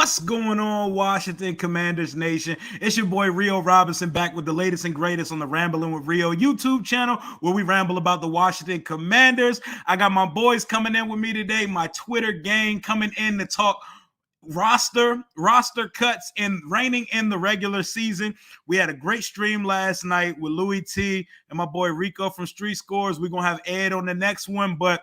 What's going on, Washington Commanders Nation? It's your boy Rio Robinson back with the latest and greatest on the Rambling with Rio YouTube channel where we ramble about the Washington Commanders. I got my boys coming in with me today, my Twitter gang coming in to talk roster cuts and reigning in the regular season. We had a great stream last night with Louis T and my boy Rico from Street Scores. We're going to have Ed on the next one, but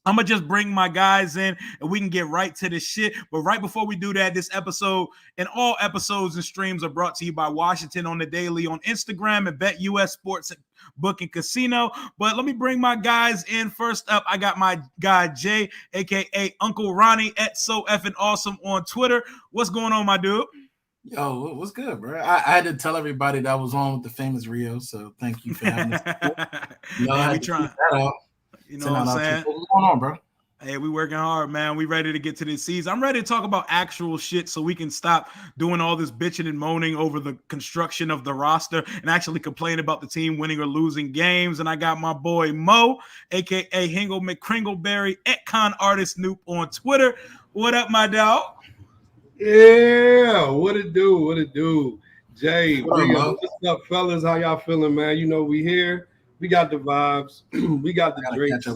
I'm going to just bring my guys in and we can get right to the shit. But right before we do that, this episode and all episodes and streams are brought to you by Washington on the Daily on Instagram and Bet US Sports Book and Casino. But let me bring my guys in. First up, I got my guy Jay, a.k.a. Uncle Ronnie at So Effing Awesome on Twitter. What's going on, my dude? Yo, what's good, bro? I had to tell everybody that I was on with the famous Rio, so thank you for having us. Man, we trying that out. You know what I'm saying? What's going on, bro? Hey, we working hard, man. We ready to get to this season. I'm ready to talk about actual shit so we can stop doing all this bitching and moaning over the construction of the roster and actually complain about the team winning or losing games. And I got my boy Mo, a.k.a. Hingle McCringleberry, @Con Artist Noop on Twitter. What up, my dog? Yeah, what it do? What it do? Jay, what's up, fellas? How y'all feeling, man? You know we here. We got the vibes. We got the drinks.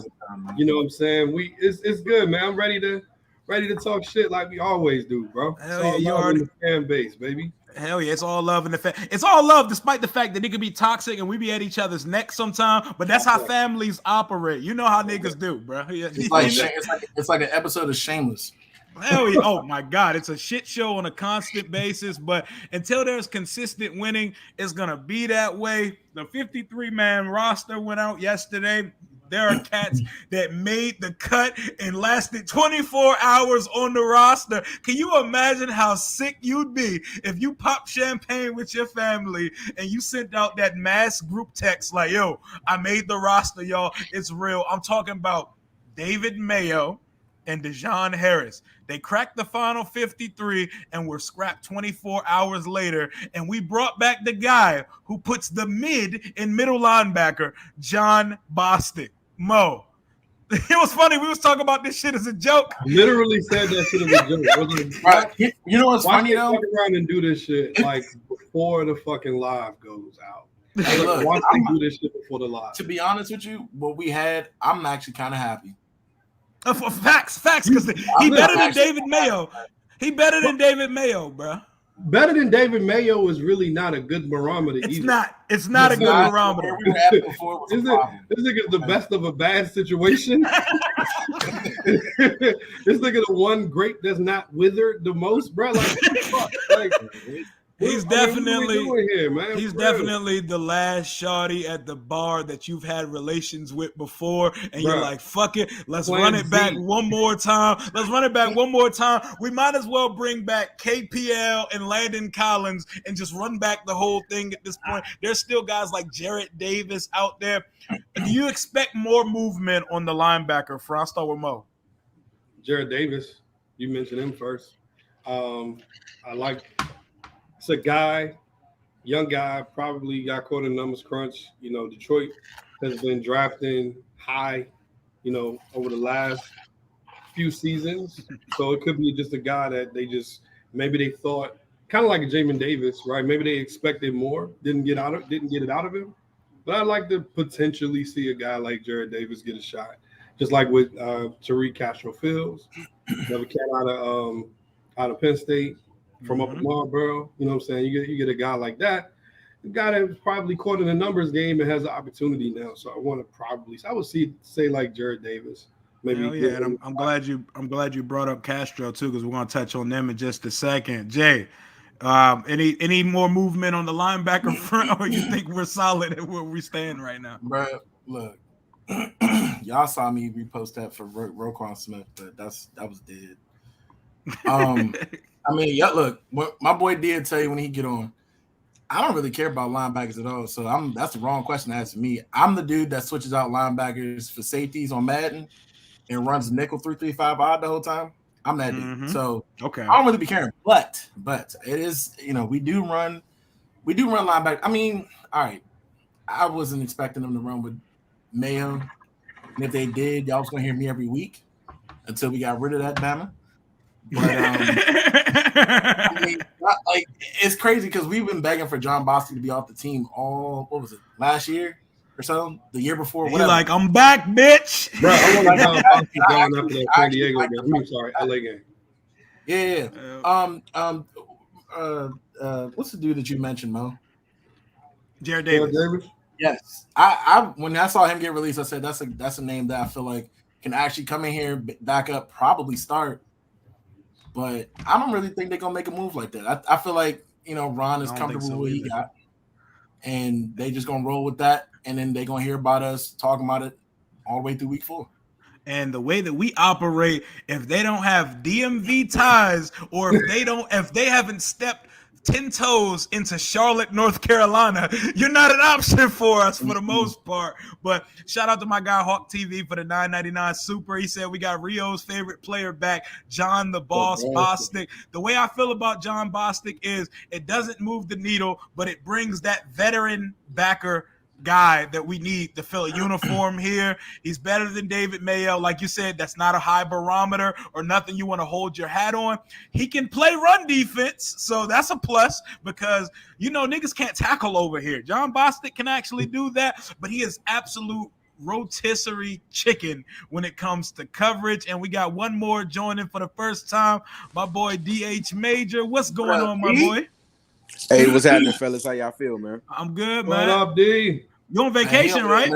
You know what I'm saying? It's good, man. I'm ready to talk shit like we always do, bro. Hell yeah, you already the fan base, baby. Hell yeah, it's all love in the It's all love, despite the fact that it could be toxic and we be at each other's necks sometimes. But that's how families operate. You know how niggas do, bro. It's like an episode of Shameless. Hell yeah. Oh my God, it's a shit show on a constant basis, but until there's consistent winning, it's gonna be that way. The 53-man roster went out yesterday. There are cats that made the cut and lasted 24 hours on the roster. Can you imagine how sick you'd be if you popped champagne with your family and you sent out that mass group text like, yo, I made the roster, y'all. It's real. I'm talking about David Mayo and Dejon Harris. They cracked the final 53 and were scrapped 24 hours later. And we brought back the guy who puts the mid in middle linebacker, John Bostic. Mo. It was funny. We was talking about this shit as a joke. I literally said that shit as a joke. Right. You know what's funny though? Walk around and do this shit like before the fucking live goes out. Hey, look, watch them do this shit before the live. To be honest with you, what we had, I'm actually kind of happy. Facts, because he better than David Mayo. He better than David Mayo, bro. Better than David Mayo is really not a good barometer. It's either. not. It's not a good barometer. This nigga's the best of a bad situation. This nigga the one great that's not withered the most, bro. Like he's definitely here, man? He's definitely the last shawty at the bar that you've had relations with before, and you're like, fuck it, let's run it back one more time. We might as well bring back KPL and Landon Collins and just run back the whole thing at this point. There's still guys like Jarrett Davis out there. Do you expect more movement on the linebacker front? I'll start with Mo. Jarrett Davis, you mentioned him first. It's a guy, young guy, probably got caught in numbers crunch. You know, Detroit has been drafting high, you know, over the last few seasons. So it could be just a guy that maybe they thought, kind of like a Jamin Davis, right? Maybe they expected more, didn't get it out of him. But I'd like to potentially see a guy like Jarrett Davis get a shot, just like with Tariq Castro-Fields, another cat out of Penn State. From up in Marlboro, you know what I'm saying? You get a guy like that, a guy that was probably caught in the numbers game and has an opportunity now. So I would say like Jarrett Davis. Maybe. Hell yeah, and I'm glad you brought up Castro too, because we're gonna touch on them in just a second. Jay, any more movement on the linebacker front, or you think we're solid at where we stand right now? Bro, look, y'all saw me repost that for Roquan Smith, but that was dead. I mean, yeah, look, my boy did tell you when he get on, I don't really care about linebackers at all. So that's the wrong question to ask me. I'm the dude that switches out linebackers for safeties on Madden and runs nickel 3-3-5 odd the whole time. I'm that dude. So okay, I don't really be caring. But it is, you know, we do run linebacker. I mean, all right, I wasn't expecting them to run with Mayo. And if they did, y'all was gonna hear me every week until we got rid of that Bama. But I mean, like it's crazy because we've been begging for John Bostic to be off the team last year or so, the year before, He whatever. like, I'm back, bitch. Bro, I want John Bostic gone after that San Diego game. I'm sorry, LA game. Yeah. What's the dude that you mentioned, Mo? Jared Davis. Yes. I when I saw him get released, I said that's a name that I feel like can actually come in here, back up, probably start. But I don't really think they're gonna make a move like that. I feel like Ron is comfortable with what he got, and they just gonna roll with that, and then they're gonna hear about us talking about it all the way through week 4. And the way that we operate, if they don't have DMV ties, or if they haven't stepped 10 toes into Charlotte, North Carolina, you're not an option for us for the most part. But shout out to my guy Hawk TV for the $9.99 super. He said we got Rio's favorite player back, John the Boss Bostic. The way I feel about John Bostic is it doesn't move the needle, but it brings that veteran backer guy that we need to fill a uniform here. He's better than David Mayo. Like you said, that's not a high barometer or nothing you want to hold your hat on. He can play run defense, so that's a plus because, niggas can't tackle over here. John Bostic can actually do that, but he is absolute rotisserie chicken when it comes to coverage. And we got one more joining for the first time, my boy DH Major. What's going on, my boy? Hey, what's happening, fellas? How y'all feel, man? I'm good, man. What up, D? You on vacation, right?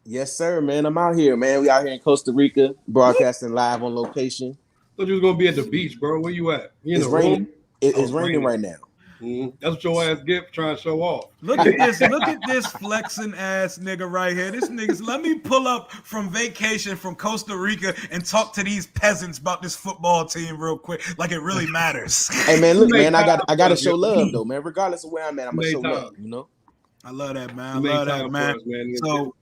Yes, sir, man. I'm out here, man. We out here in Costa Rica, broadcasting live on location. Thought you was gonna be at the beach, bro. Where you at? It's raining. It's raining right now. Mm-hmm. That's what your ass get for trying to show off. Look at this flexing ass nigga right here. This nigga's let me pull up from vacation from Costa Rica and talk to these peasants about this football team real quick, like it really matters. Hey man, look, man, I gotta show love though, man. Regardless of where I'm at, I'm gonna show love, I love that, man. I love that, man. So,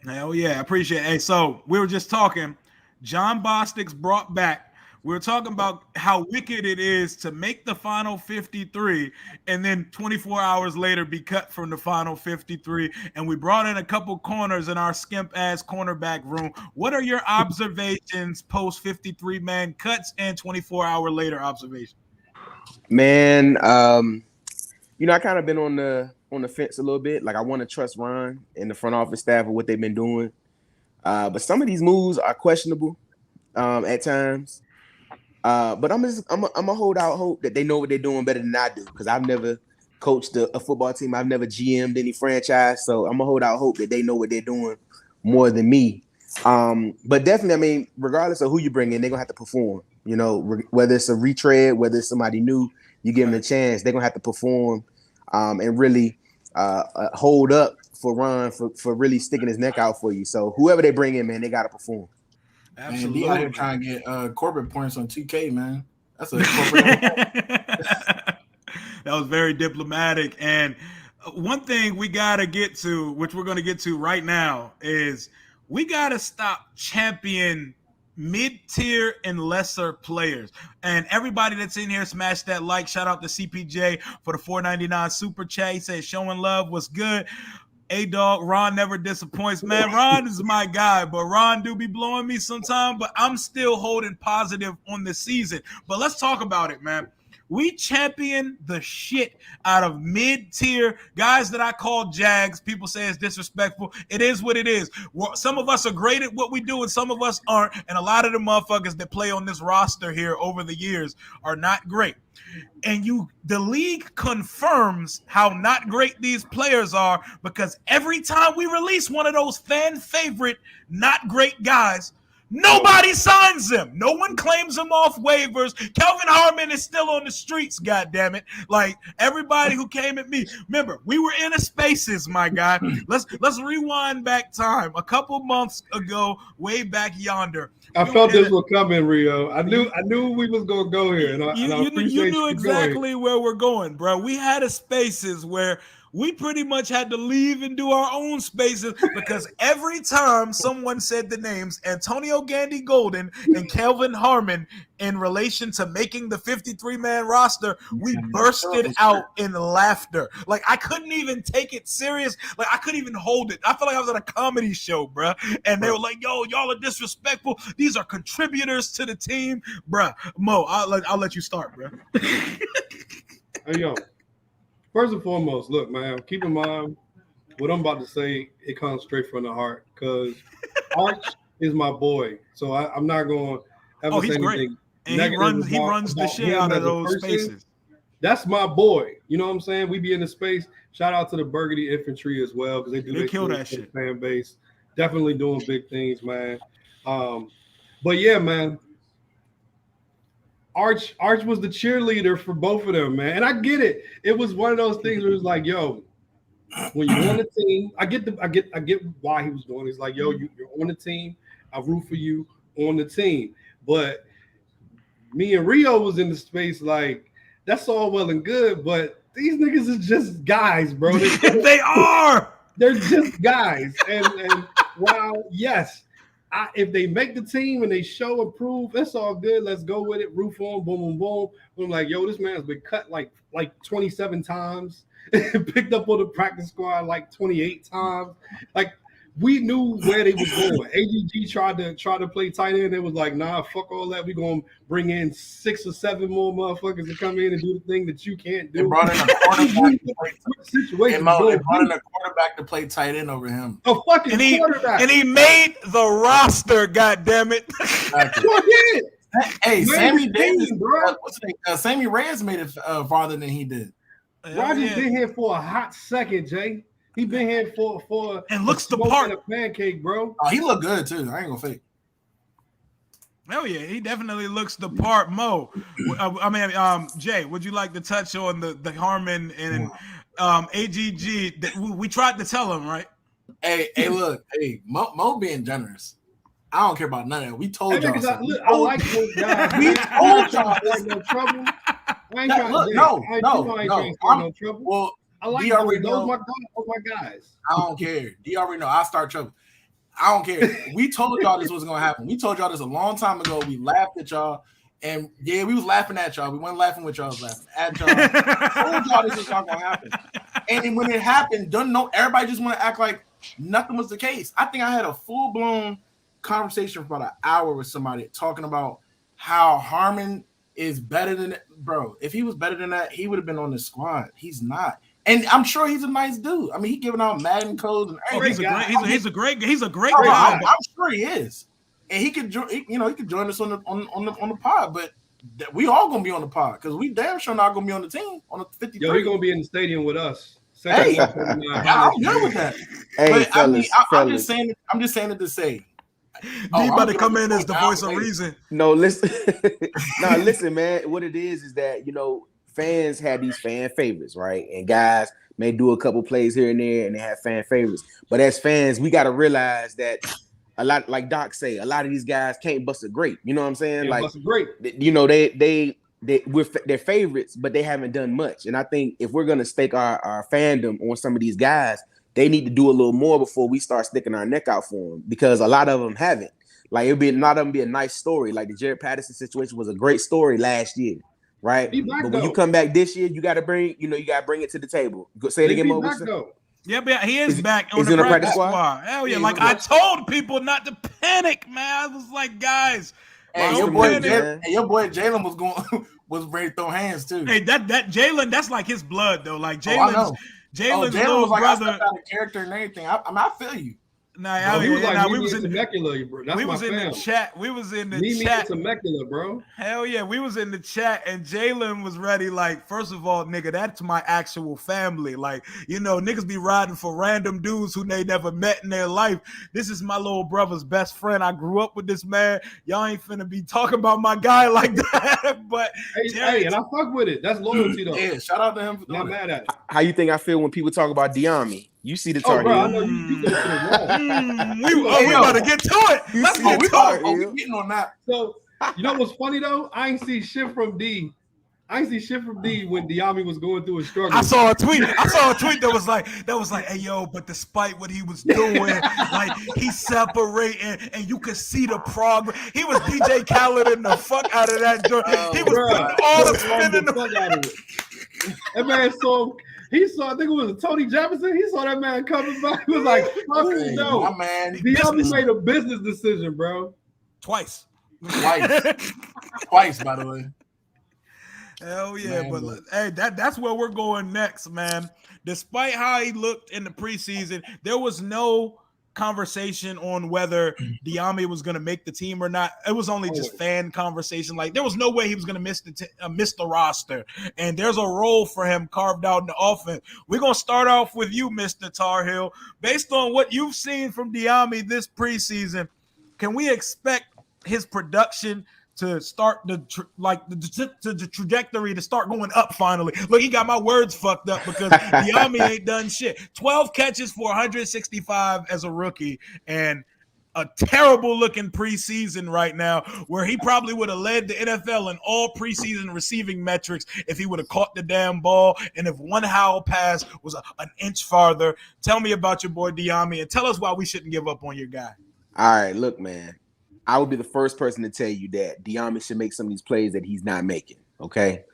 hell yeah, I appreciate it. Hey, so we were just talking. John Bostic's brought back. We were talking about how wicked it is to make the final 53 and then 24 hours later be cut from the final 53. And we brought in a couple corners in our skimp-ass cornerback room. What are your observations post 53-man cuts and 24-hour later observations? Man, I kind of been on the fence a little bit. Like I want to trust Ron and the front office staff of what they've been doing. But some of these moves are questionable at times. But I'm gonna hold out hope that they know what they're doing better than I do because I've never coached a football team. I've never GM'd any franchise, so I'm gonna hold out hope that they know what they're doing more than me. But definitely, I mean, regardless of who you bring in, they're gonna have to perform. Whether it's a retread, whether it's somebody new, you give them a chance. They're gonna have to perform and really hold up for Ron for really sticking his neck out for you. So whoever they bring in, man, they gotta perform. Absolutely. Man, out here trying to get corporate points on 2K, man. That's a corporate. That was very diplomatic. And one thing we got to get to, which we're going to get to right now, is we got to stop championing mid-tier and lesser players. And everybody that's in here, smash that like. Shout out to CPJ for the $4.99 super chat. He said, showing love was good. A-Dog, Ron never disappoints. Man, Ron is my guy, but Ron do be blowing me sometime, but I'm still holding positive on the season. But let's talk about it, man. We champion the shit out of mid-tier guys that I call Jags. People say it's disrespectful. It is what it is. Some of us are great at what we do, and some of us aren't. And a lot of the motherfuckers that play on this roster here over the years are not great. And the league confirms how not great these players are because every time we release one of those fan favorite, not great guys, nobody signs them. No one claims them off waivers. Kelvin Harmon is still on the streets, goddammit. Like everybody who came at me. Remember, we were in a spaces, my guy. Let's rewind back time. A couple months ago, way back yonder. I felt this was coming, Rio. I knew we was gonna go here, and I you knew exactly where we're going, bro. We had a spaces where we pretty much had to leave and do our own spaces because every time someone said the names Antonio Gandy Golden and Kelvin Harmon in relation to making the 53-man roster, we bursted out in laughter. Like, I couldn't even take it serious. Like, I couldn't even hold it. I felt like I was at a comedy show, bruh. And they were like, yo, y'all are disrespectful. These are contributors to the team. Bruh, Mo, I'll let you start, bruh. Hey, yo. First and foremost, look, man, keep in mind what I'm about to say, it comes straight from the heart because Arch is my boy. So I'm not going to ever say anything negative. And he runs the shit out of those spaces. That's my boy. You know what I'm saying? We be in the space. Shout out to the Burgundy Infantry as well because they kill that shit. Fan base. Definitely doing big things, man. But yeah, man. Arch was the cheerleader for both of them, man. And I get it. It was one of those things where it was like, yo, when you're on the team, I get why he was doing it. It's like, yo, you're on the team. I root for you on the team. But me and Rio was in the space like, that's all well and good, but these niggas is just guys, bro. They are. They're just guys. And while, yes, if they make the team and they show and prove, that's all good. Let's go with it. Roof on, boom, boom, boom. I'm like, yo, this man's been cut like 27 times. Picked up on the practice squad like 28 times. Like, we knew where they was going. AGG tried to play tight end. They was like, nah, fuck all that. We're going to bring in 6 or 7 more motherfuckers to come in and do the thing that you can't do. They brought in a quarterback to play tight end over him. A fucking quarterback. And he made the roster, goddammit. Hey, Sammy Davis, bro. Sammy Reyes made it farther than he did. Roger's been here for a hot second, Jay. He been here for and looks the part. A pancake, bro. Oh, he look good too. I ain't gonna fake. Hell yeah, he definitely looks the part. Mo, Jay, would you like to touch on the Harmon and AGG? That we tried to tell him, right? Hey, look, Mo being generous. I don't care about none of that. We told y'all. I like those guys. We told y'all. No trouble. I ain't no trouble. Well, I like those my guys. I don't care. D already know I'll start trouble. I don't care. We told y'all this was gonna happen. We told y'all this a long time ago. We laughed at y'all. And yeah, we was laughing at y'all. We weren't laughing with y'all, was laughing at y'all. Told y'all this was not gonna happen. And when it happened, everybody just want to act like nothing was the case. I think I had a full-blown conversation for about an hour with somebody talking about how Harmon is better than it. Bro, if he was better than that, he would have been on the squad. He's not. And I'm sure he's a nice dude. I mean, he giving out Madden codes and everything. He's a great guy. I'm sure he is. And he could join us on the pod, but we all gonna be on the pod because we damn sure not gonna be on the team on the 53. Yo, he's gonna be in the stadium with us. Hey, I'm good with that. Hey, but fellas, I'm just saying it to say. D about to come in as the voice of reason. No, listen. Listen, man. What it is that, fans have these fan favorites, right? And guys may do a couple plays here and there and they have fan favorites. But as fans, we got to realize that a lot, like Doc say, a lot of these guys can't bust a grape. You know what I'm saying? Like, bust a grape. They're favorites, but they haven't done much. And I think if we're going to stake our fandom on some of these guys, they need to do a little more before we start sticking our neck out for them, because a lot of them haven't. Like, a lot of them be a nice story. Like the Jared Patterson situation was a great story last year. Right, but when you come back this year, you got to bring it to the table. Say it again, Mo. Yeah, but he is back on the practice squad. Hell yeah! Like I told people not to panic, man. I was like, guys, your boy Jalen was ready to throw hands too. Hey, that Jalen, that's like his blood though. Like Jalen's little was like, brother. I stepped out of character and everything. I feel you. We was in Temecula, bro. That's we was in the chat. We was in the chat. Temecula, bro. Hell yeah, we was in the chat, and Jalen was ready. Like, first of all, nigga, that's my actual family. Like, niggas be riding for random dudes who they never met in their life. This is my little brother's best friend. I grew up with this man. Y'all ain't finna be talking about my guy like that. But hey, and I fuck with it. That's loyalty though. Yeah, shout out to him for doing Not mad at it. How you think I feel when people talk about Diami? You see the target. Bro, I know you go to the wall. We about to get to it. Let's get to it. We getting on that. So, you know what's funny though? I ain't see shit from D I ain't see shit from D when Diami was going through a struggle. I saw a tweet that was like, hey yo, but despite what he was doing, like he's separating, and you could see the progress. He was DJ Khaled the fuck out of that joint. He was putting all the spin in the fuck out of it. That man saw. He saw. I think it was Tony Jefferson. He saw that man coming back. He was like, "Fuck it, no." My man, Diami made a business decision, bro. Twice, by the way. Hell yeah, Man, but hey, that's where we're going next, man. Despite how he looked in the preseason, there was no conversation on whether Diami was going to make the team or not. It was only just fan conversation. Like there was no way he was going to miss the roster, and there's a role for him carved out in the offense. We're going to start off with you, Mr. Tar Heel. Based on what you've seen from Diami this preseason, can we expect his production to start the trajectory to start going up finally? Look, he got my words fucked up because Diami ain't done shit. 12 catches for 165 as a rookie and a terrible looking preseason right now where he probably would have led the NFL in all preseason receiving metrics if he would have caught the damn ball and if one Howell pass was an inch farther. Tell me about your boy Diami and tell us why we shouldn't give up on your guy. All right, look, man. I would be the first person to tell you that Diami should make some of these plays that he's not making, okay?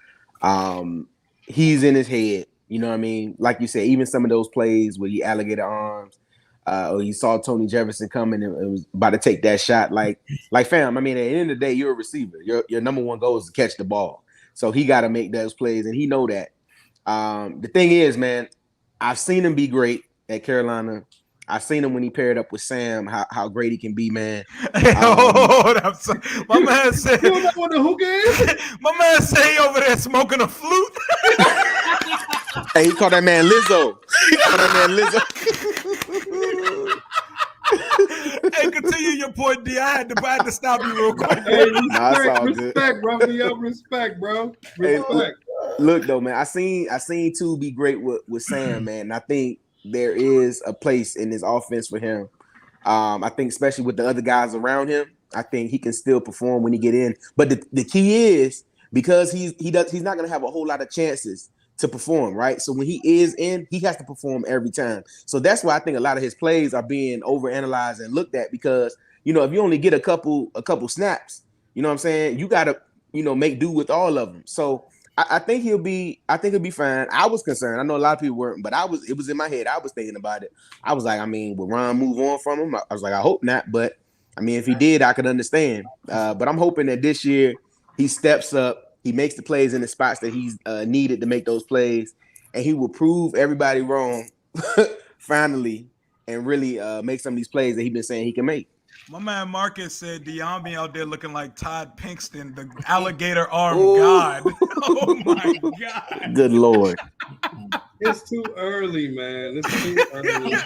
He's in his head, you know what I mean? Like you said, even some of those plays where he alligator arms, or you saw Tony Jefferson coming and was about to take that shot. Like fam, I mean, at the end of the day, you're a receiver. Your number one goal is to catch the ball. So he got to make those plays, and he know that. The thing is, man, I've seen him be great at Carolina. I've seen him when he paired up with Sam, how great he can be, man. My man said, you don't know what the hookah is? My man say he over there smoking a flute. Hey, he called that man Lizzo. Hey, continue your point, D. I had to stop you real quick. Hey, respect, bro. Respect, bro. Respect. Look, though, man, I seen two be great with Sam, man. And I think there is a place in this offense for him. I think especially with the other guys around him, I think he can still perform when he get in. But the key is because he's not going to have a whole lot of chances to perform, right? So when he is in, he has to perform every time. So that's why I think a lot of his plays are being overanalyzed and looked at because, you know, if you only get a couple snaps, you know what I'm saying? You got to, you know, make do with all of them. So I think he'll be fine. I was concerned. I know a lot of people weren't, but it was in my head. I was thinking about it. I was like, I mean, will Ron move on from him? I was like, I hope not. But I mean, if he did, I could understand. But I'm hoping that this year he steps up. He makes the plays in the spots that he's needed to make those plays, and he will prove everybody wrong finally and really make some of these plays that he's been saying he can make. My man Marcus said Diami out there looking like Todd Pinkston, the alligator arm god. Oh my God. Good Lord. It's too early, man. It's too early.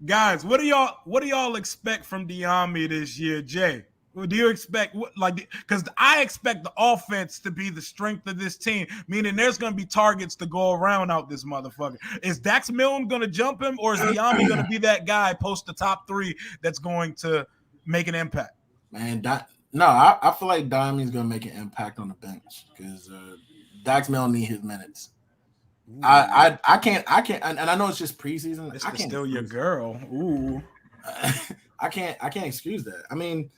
Guys, what do y'all expect from Diami this year, Jay? What do you expect? Because I expect the offense to be the strength of this team, meaning there's going to be targets to go around out this motherfucker. Is Dax Milne going to jump him, or is Diami going to be that guy post the top three that's going to make an impact? Man, I feel like Diami's going to make an impact on the bench because Dax Milne need his minutes. I can't, and I know it's just preseason. This is still your girl. Ooh, I can't excuse that. I mean.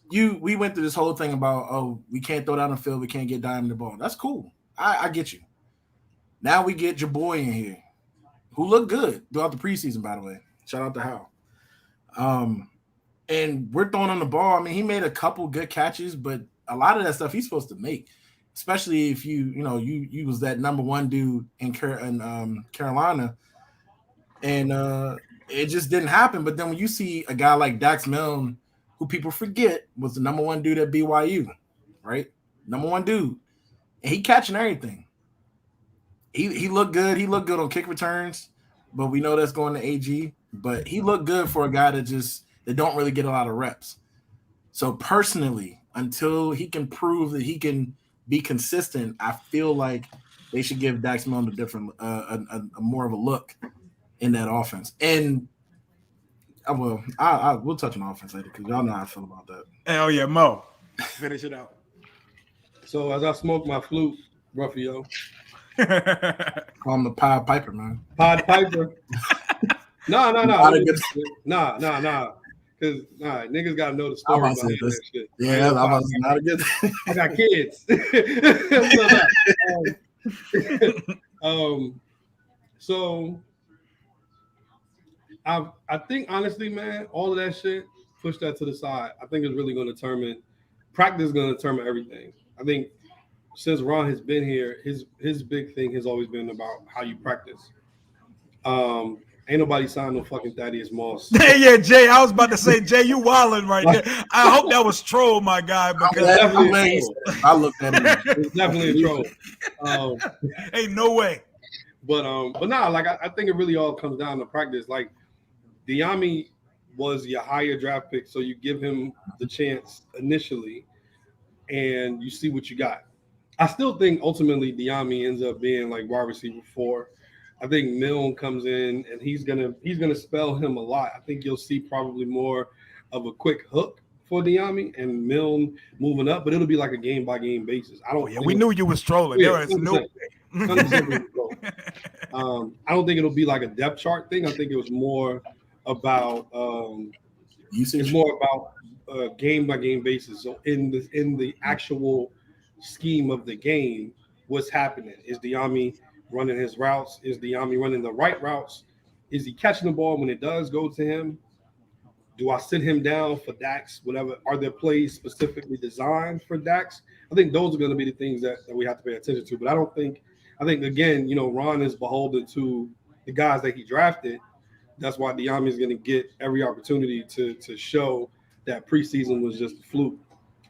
We went through this whole thing about, we can't throw down the field, we can't get Diamond the ball. That's cool. I get you. Now we get your boy in here, who looked good throughout the preseason, by the way. Shout out to Hal. And we're throwing on the ball. I mean, he made a couple good catches, but a lot of that stuff he's supposed to make, especially if you was that number one dude in Carolina, and it just didn't happen. But then when you see a guy like Dax Milne, who people forget was the number one dude at BYU, right? Number one dude. And he catching everything. He looked good. He looked good on kick returns, but we know that's going to AG. But he looked good for a guy that don't really get a lot of reps. So personally, until he can prove that he can be consistent, I feel like they should give Dax Milne a different, a more of a look in that offense. And we'll touch on offense later because y'all know how I feel about that. Hell yeah, Mo. Finish it out. So as I smoke my flute, Ruffio, Call him the Pied Piper, man. Pied Piper. Nah. Not a good- Nah. Because niggas gotta know the I'm story about to behind say this. that shit. Yeah, I'm about to say not a good. I got kids. So I think honestly, man, all of that shit, push that to the side. I think it's really going to determine. Practice is going to determine everything. I think since Ron has been here, his big thing has always been about how you practice. Ain't nobody signed no fucking Thaddeus Moss. Yeah, Jay. I was about to say, Jay, you wilding right there. I hope that was troll, my guy. Because I looked at it. It's definitely a troll. Ain't no way. But nah, like I think it really all comes down to practice. Like Diami was your higher draft pick, so you give him the chance initially, and you see what you got. I still think ultimately Diami ends up being like wide receiver 4. I think Milne comes in and he's gonna spell him a lot. I think you'll see probably more of a quick hook for Diami and Milne moving up, but it'll be like a game by game basis. I don't. We knew you was trolling. Yeah, there is no. I don't think it'll be like a depth chart thing. I think it was more about it's more about game by game basis. So in the actual scheme of the game, what's happening? Is Diami running his routes? Is Diami running the right routes? Is he catching the ball when it does go to him? Do I sit him down for Dax? Whatever. Are there plays specifically designed for Dax? I think those are going to be the things that we have to pay attention to. But I think again, Ron is beholden to the guys that he drafted. That's why Diami is going to get every opportunity to show that preseason was just a fluke.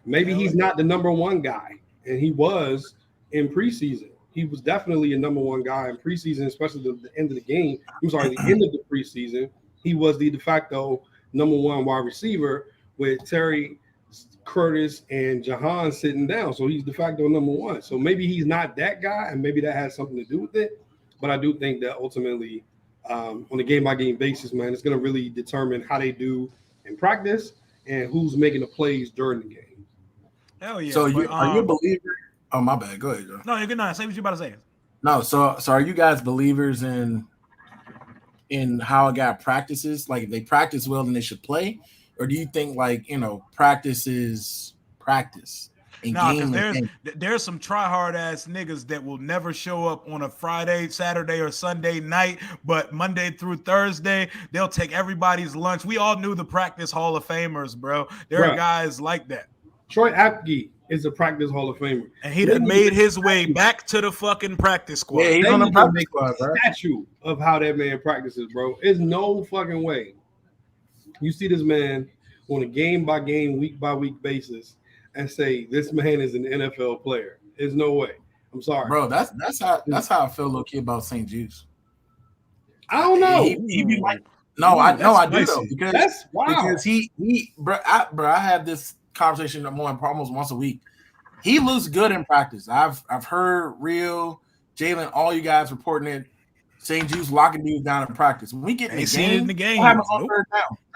Maybe he's not the number one guy, and he was in preseason. He was definitely a number one guy in preseason, especially the end of the game. I'm sorry, the end of the preseason. He was the de facto number one wide receiver with Terry, Curtis, and Jahan sitting down. So he's de facto number one. So maybe he's not that guy, and maybe that has something to do with it. But I do think that ultimately, on a game-by-game basis, man, it's going to really determine how they do in practice and who's making the plays during the game. Hell yeah. So are you a believer? Oh, my bad. Go ahead, Joe. No, you're good. Now, say what you about to say. No, so are you guys believers in how a guy practices? Like if they practice well, then they should play, or do you think practice is practice? No, because there's some try hard ass niggas that will never show up on a Friday, Saturday, or Sunday night, but Monday through Thursday they'll take everybody's lunch. We all knew the practice Hall of Famers, bro. There are guys like that. Troy Apke is a practice Hall of Famer, and he done made his way back to the fucking practice squad. Yeah, he's on the practice squad, bro. Statue of how that man practices, bro. There's no fucking way you see this man on a game by game, week by week basis and say this man is an NFL player. There's no way. I'm sorry, bro. That's how I feel low key about St. Jude's. I don't know. He be like, I do though, because that's wild. Because he I have this conversation almost once a week. He looks good in practice. I've heard Real, Jalen, all you guys reporting it. St. Jude's locking dudes down in practice. When we get in the game, what happens on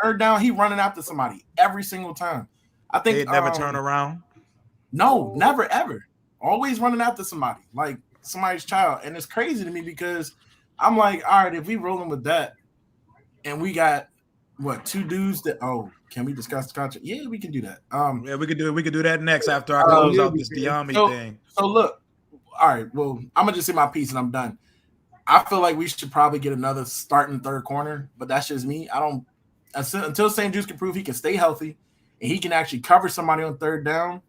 third down, he running after somebody every single time. I think they'd never turn around. No, never ever. Always running after somebody, like somebody's child. And it's crazy to me because I'm like, all right, if we rolling with that and we got two dudes that can we discuss the contract? Yeah, we can do that. Yeah, we could do that next after I close out this Diami thing. So look, all right, well, I'm gonna just say my piece and I'm done. I feel like we should probably get another starting third corner, but that's just me. Until St. Jude's can prove he can stay healthy and he can actually cover somebody on third down,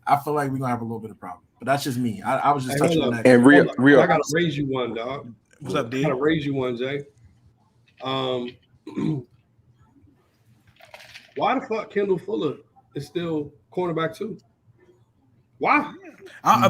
I feel like we're gonna have a little bit of problem. But that's just me. I was just touching on that. And real. I gotta raise you one, dog. What's up, D? I gotta raise you one, Jay. Why the fuck Kendall Fuller is still cornerback 2? Why?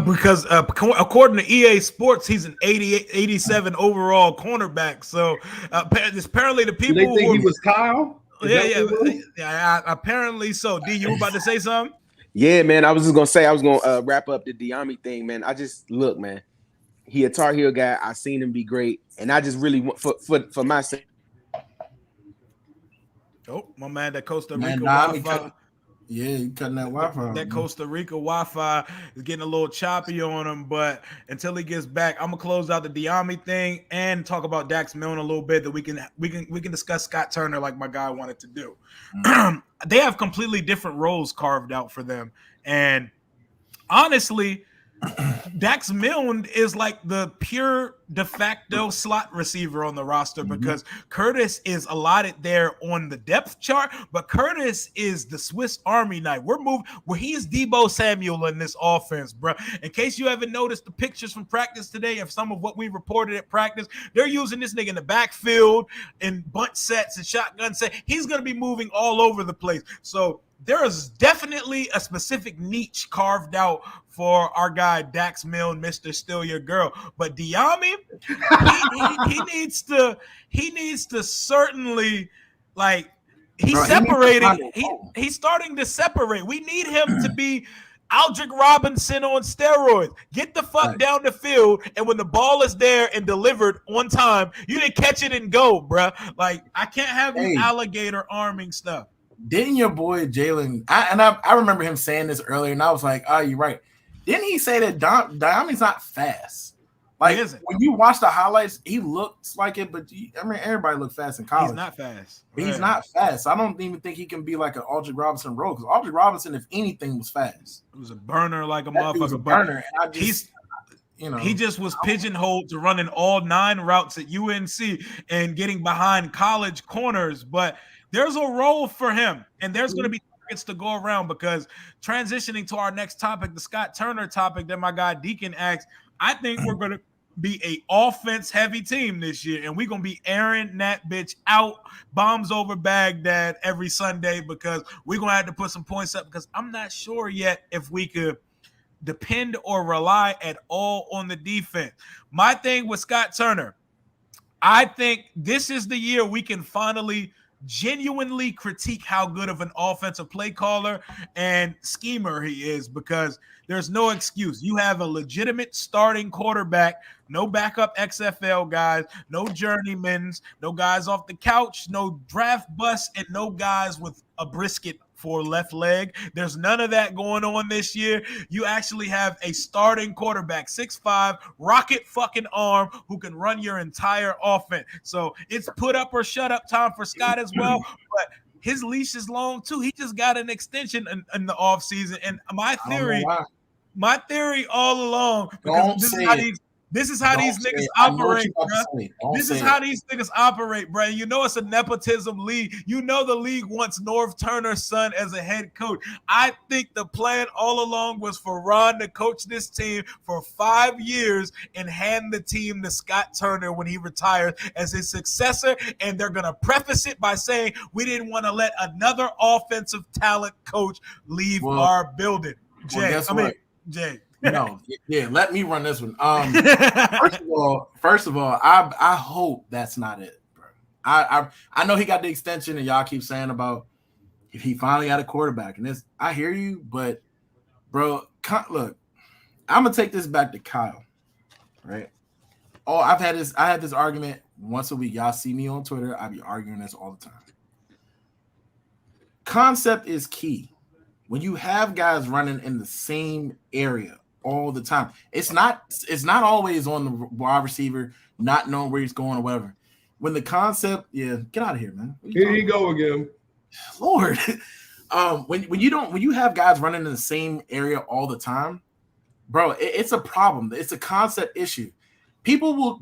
Because according to EA Sports, he's an 87 overall cornerback. So apparently the people they think he was Kyle. Yeah. Apparently so. D, you were about to say something? Yeah, man. I was just gonna say I was gonna wrap up the Diami thing, man. I just look, man. He a Tar Heel guy. I seen him be great, and I just really want for my sake. Oh, my man, that Costa Rica Wi-Fi. Yeah, you cutting that Wi-Fi. That Costa Rica Wi-Fi is getting a little choppy on him, but until he gets back, I'm gonna close out the Diami thing and talk about Dax Milne a little bit. That we can discuss Scott Turner like my guy wanted to do. They have completely different roles carved out for them, and honestly, Dax Milne is like the pure de facto slot receiver on the roster because Curtis is allotted there on the depth chart, but Curtis is the Swiss Army knife. He is Debo Samuel in this offense, bro. In case you haven't noticed the pictures from practice today of some of what we reported at practice, they're using this nigga in the backfield in bunch sets and shotgun sets. He's going to be moving all over the place. So there is definitely a specific niche carved out for our guy Dax Milne, Mr. Still Your Girl. But Diami, he needs to certainly, like, he's separating. He's starting to separate. We need him to be Aldrick Robinson on steroids. Get the fuck down the field, and when the ball is there and delivered on time, you didn't catch it and go, bruh. Like, I can't have you alligator arming stuff. Didn't your boy Jalen? I remember him saying this earlier, and I was like, "Oh, you're right." Didn't he say that Diami's not fast? Like, when you watch the highlights, he looks like it, but everybody looked fast in college. He's not fast. But he's not fast. I don't even think he can be like an Aldrick Robinson role, because Aldrick Robinson, if anything, was fast. It was a burner like a motherfucker. He was a burner. And he just was pigeonholed to running all 9 routes at UNC and getting behind college corners, but there's a role for him, and there's going to be targets to go around, because transitioning to our next topic, the Scott Turner topic that my guy Deacon asked, I think we're going to be a offense-heavy team this year, and we're going to be airing that bitch out, bombs over Baghdad every Sunday, because we're going to have to put some points up, because I'm not sure yet if we could depend or rely at all on the defense. My thing with Scott Turner, I think this is the year we can finally genuinely critique how good of an offensive play caller and schemer he is, because there's no excuse. You have a legitimate starting quarterback, no backup XFL guys, no journeymans, no guys off the couch, no draft busts, and no guys with a brisket for left leg. There's none of that going on this year. You actually have a starting quarterback, 6'5", rocket fucking arm, who can run your entire offense. So it's put up or shut up time for Scott as well, but his leash is long too. He just got an extension in the offseason. And my theory all along, because this is how these niggas operate, bro. This is how these niggas operate, bro. You know it's a nepotism league. You know the league wants Norv Turner's son as a head coach. I think the plan all along was for Ron to coach this team for 5 years and hand the team to Scott Turner when he retires as his successor. And they're going to preface it by saying we didn't want to let another offensive talent coach leave our building. Jay. No, yeah, let me run this one. First of all, I hope that's not it, bro. I know he got the extension, and y'all keep saying about if he finally got a quarterback, and this, I hear you, but bro, look, I'm gonna take this back to Kyle, right? Oh, I had this argument once a week. Y'all see me on Twitter. I be arguing this all the time. Concept is key. When you have guys running in the same area all the time, it's not always on the wide receiver not knowing where he's going or whatever. When the concept, get out of here, man. Here you go again, Lord. When you have guys running in the same area all the time, bro, it's a problem. It's a concept issue. People.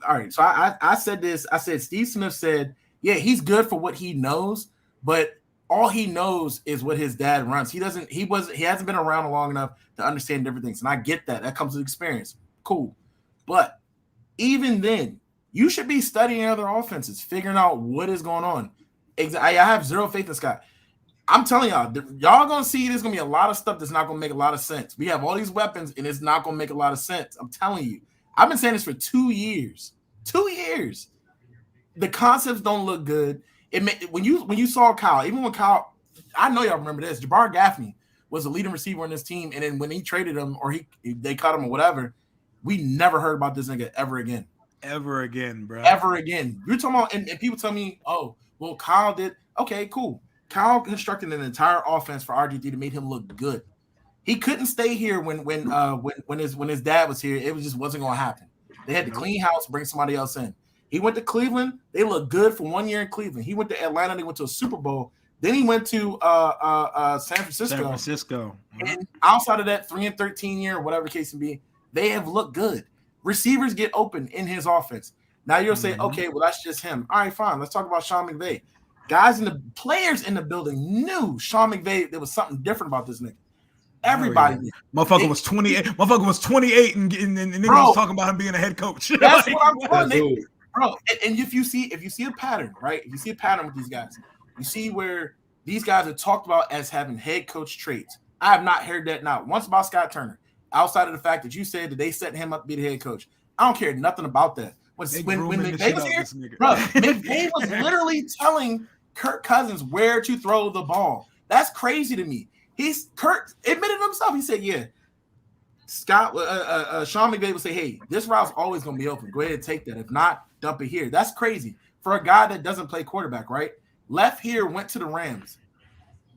All right. So I said this. I said Steve Smith said, yeah, he's good for what he knows, but all he knows is what his dad runs. He hasn't been around long enough to understand different things. And I get that. That comes with experience. Cool. But even then, you should be studying other offenses, figuring out what is going on. I have zero faith in Scott. I'm telling y'all going to see there's going to be a lot of stuff that's not going to make a lot of sense. We have all these weapons, and it's not going to make a lot of sense. I'm telling you. I've been saying this for 2 years. 2 years. The concepts don't look good. When you saw Kyle, even when Kyle, I know y'all remember this, Jabbar Gaffney was the leading receiver on this team, and then when he traded him or they cut him or whatever, we never heard about this nigga ever again. Ever again, bro. Ever again. You're talking about, and people tell me, oh, well, Kyle did. Okay, cool. Kyle constructed an entire offense for RG3 to make him look good. He couldn't stay here when his dad was here. It just wasn't going to happen. They had to clean house, bring somebody else in. He went to Cleveland. They looked good for 1 year in Cleveland. He went to Atlanta. They went to a Super Bowl. Then he went to San Francisco. And outside of that 3-13 year, whatever the case may be, they have looked good. Receivers get open in his offense. Now you'll say, okay, well, that's just him. All right, fine. Let's talk about Sean McVay. Players in the building knew Sean McVay, there was something different about this nigga. Everybody. Motherfucker was 28. Motherfucker was 28 and niggas was talking about him being a head coach. That's what I'm saying. Bro, and if you see a pattern, right? If you see a pattern with these guys, you see where these guys are talked about as having head coach traits. I have not heard that not once about Scott Turner, outside of the fact that you said that they set him up to be the head coach. I don't care nothing about that. When McVay was here, bro, McVay was literally telling Kirk Cousins where to throw the ball. That's crazy to me. Kirk admitted himself. He said, "Yeah, Sean McVay would say, hey, this route's always going to be open. Go ahead and take that. If not, dump it here." That's crazy for a guy that doesn't play quarterback, right? Left here, went to the Rams,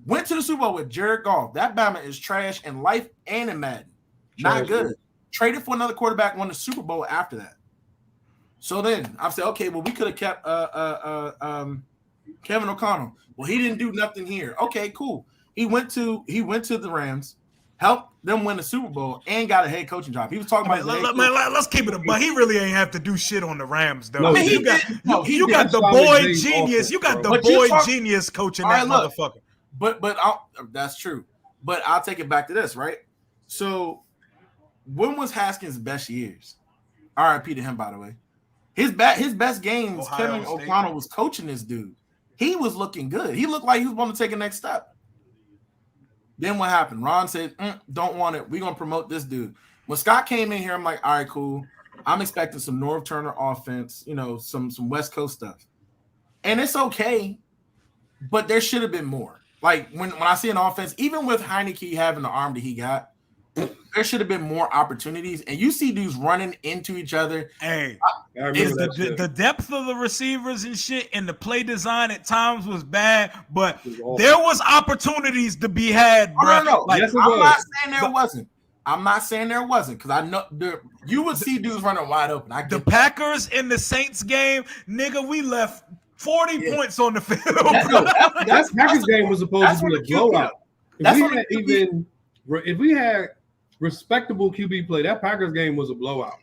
went to the Super Bowl with Jared Goff. That Bama is trash in life and in Madden. Not good. Traded for another quarterback, won the Super Bowl after that. So then I said, okay, well, we could have kept Kevin O'Connell. Well, he didn't do nothing here. Okay, cool. He went to the Rams, helped them win the Super Bowl, and got a head coaching job. He was talking about. Let's keep it a buck. He really ain't have to do shit on the Rams, though. No, you got the boy genius. You got the boy genius coaching that motherfucker. But that's true. But I'll take it back to this, right? So when was Haskins' best years? R.I.P. to him, by the way. His best games, Kevin O'Connell was coaching this dude. He was looking good. He looked like he was going to take a next step. Then what happened? Ron said, don't want it. We're going to promote this dude. When Scott came in here, I'm like, all right, cool. I'm expecting some North Turner offense, some West Coast stuff. And it's okay, but there should have been more. Like, when I see an offense, even with Heineke having the arm that he got, there should have been more opportunities. And you see dudes running into each other. Hey, the depth of the receivers and shit and the play design at times was bad, but there was opportunities to be had, bro. No. Like, yes, I'm not saying there wasn't. I'm not saying there wasn't, because I know you would see dudes running wide open. The Packers in the Saints game, nigga, we left 40 points on the field. That Packers game was supposed to be a blowout. If we had respectable QB play, that Packers game was a blowout.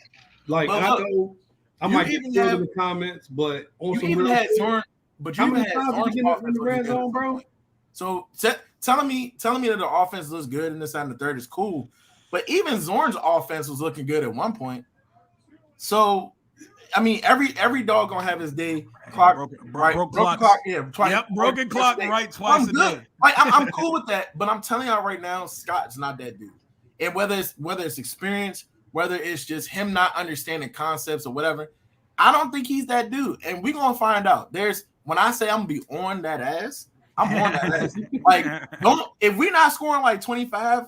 Like, I know I might get through in the comments, but on some real shit. But you even had Zorn's offense in the red zone, bro. So telling me that the offense looks good in this and the third is cool, but even Zorn's offense was looking good at one point. So I mean, every dog gonna have his day. Broken clock. Yeah, twice. Yep, broken clock. Right, twice a day. Like I'm cool with that, but I'm telling y'all right now, Scott's not that dude. And whether it's experience, whether it's just him not understanding concepts or whatever, I don't think he's that dude. And we're gonna find out. When I say I'm gonna be on that ass, I'm on that ass. Like, if we're not scoring like 25,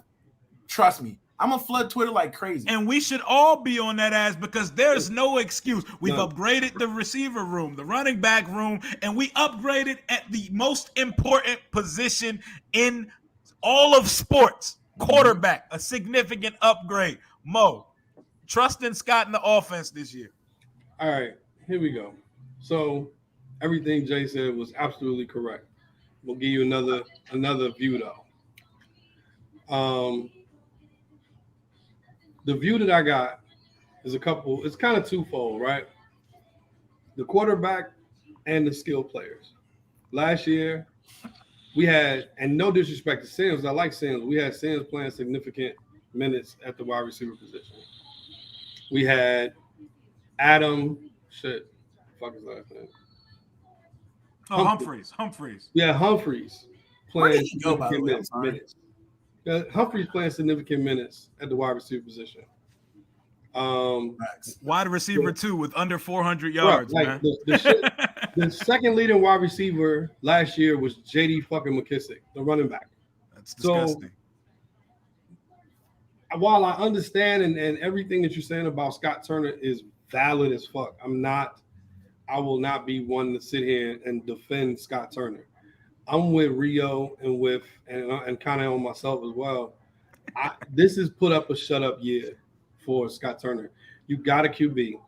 trust me, I'm gonna flood Twitter like crazy. And we should all be on that ass, because there's no excuse. We've upgraded the receiver room, the running back room, and we upgraded at the most important position in all of sports. Quarterback, a significant upgrade. Mo, trust in Scott in the offense this year. All right, here we go. So everything Jay said was absolutely correct. We'll give you another view though. The view that I got is it's kind of twofold, right? The quarterback and the skill players. Last year, we had, and no disrespect to Sims, I like Sims. We had Sims playing significant minutes at the wide receiver position. We had Adam, fuck his last name? Humphreys. Yeah, Humphreys playing significant minutes. Yeah, Humphreys playing significant minutes at the wide receiver position. Wide receiver too, with under 400 yards. Right, man. The second leading wide receiver last year was J.D. fucking McKissick, the running back. That's disgusting. So, while I understand and everything that you're saying about Scott Turner is valid as fuck, I will not be one to sit here and defend Scott Turner. I'm with Rio and kind of on myself as well. This is put up a shut up year for Scott Turner. You got a QB,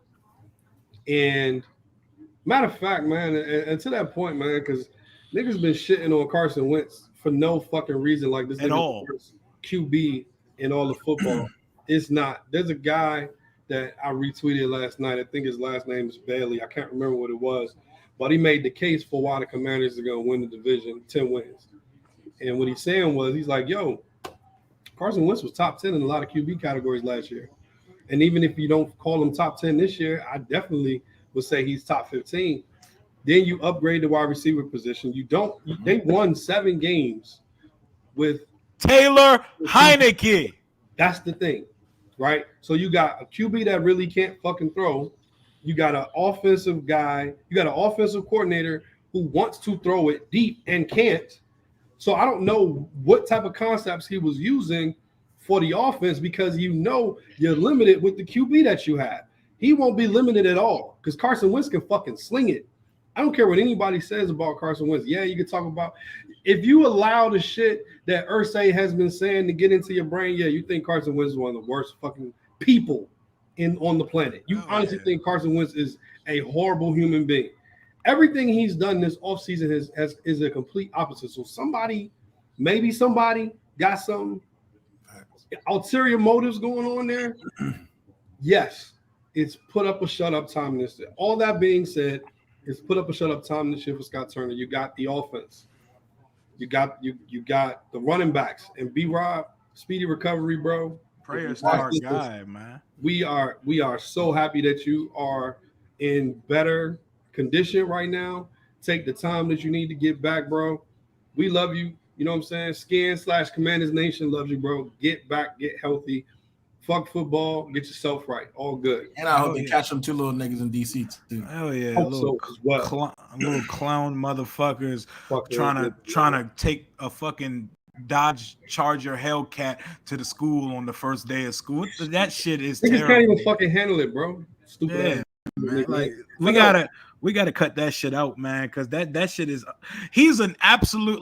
and matter of fact, man, and to that point, man, because niggas been shitting on Carson Wentz for no fucking reason, like this At all. first QB in all of football. It's not. There's a guy that I retweeted last night. I think his last name is Bailey. I can't remember what it was, but he made the case for why the Commanders are going to win the division, 10 wins. And what he's saying was, he's like, yo, Carson Wentz was top 10 in a lot of QB categories last year. And even if you don't call him top 10 this year, I definitely would say he's top 15. Then you upgrade the wide receiver position. They won 7 games with Taylor Heineke. That's the thing, right? So you got a QB that really can't fucking throw. You got an offensive guy. You got an offensive coordinator who wants to throw it deep and can't. So I don't know what type of concepts he was using for the offense, because you're limited with the QB that you have. He won't be limited at all because Carson Wentz can fucking sling it. I don't care what anybody says about Carson Wentz. Yeah, you can talk about if you allow the shit that Irsay has been saying to get into your brain. Yeah, you think Carson Wentz is one of the worst fucking people on the planet. You honestly think Carson Wentz is a horrible human being. Everything he's done this offseason is a complete opposite. So maybe somebody got some ulterior motives going on there. Yes, it's put up a shut up time this year. All that being said, it's put up a shut up time this year for Scott Turner. You got the offense. You got the running backs and B-Rob, speedy recovery, bro. Prayers to our guy, man. We are so happy that you are in better condition right now. Take the time that you need to get back, bro. We love you. You know what I'm saying? Scan/Commanders Nation loves you, bro. Get back, get healthy. Fuck football. Get yourself right. All good. And I hope they catch them 2 little niggas in DC too. Hell yeah, little clown motherfuckers trying to take a fucking Dodge Charger Hellcat to the school on the first day of school. That shit is terrible. Niggas can't even fucking handle it, bro. Stupid. Yeah, man. Like we gotta cut that shit out, man, because that shit is. He's an absolute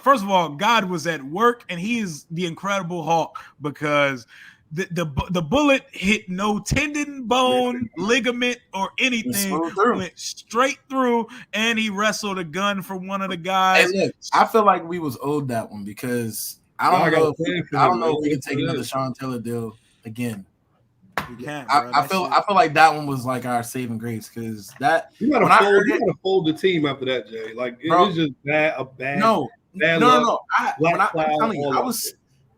first of all, God was at work, and he is the Incredible Hulk because the bullet hit no tendon, bone, ligament, or anything. Went straight through, and he wrestled a gun for one of the guys. Hey, look, I feel like we was owed that one because I don't know if we can take another Sean Taylor deal again. You can't, I feel like that one was like our saving grace because that you gotta fold the team after that, Jay. Like it was just bad. No. I'm telling you,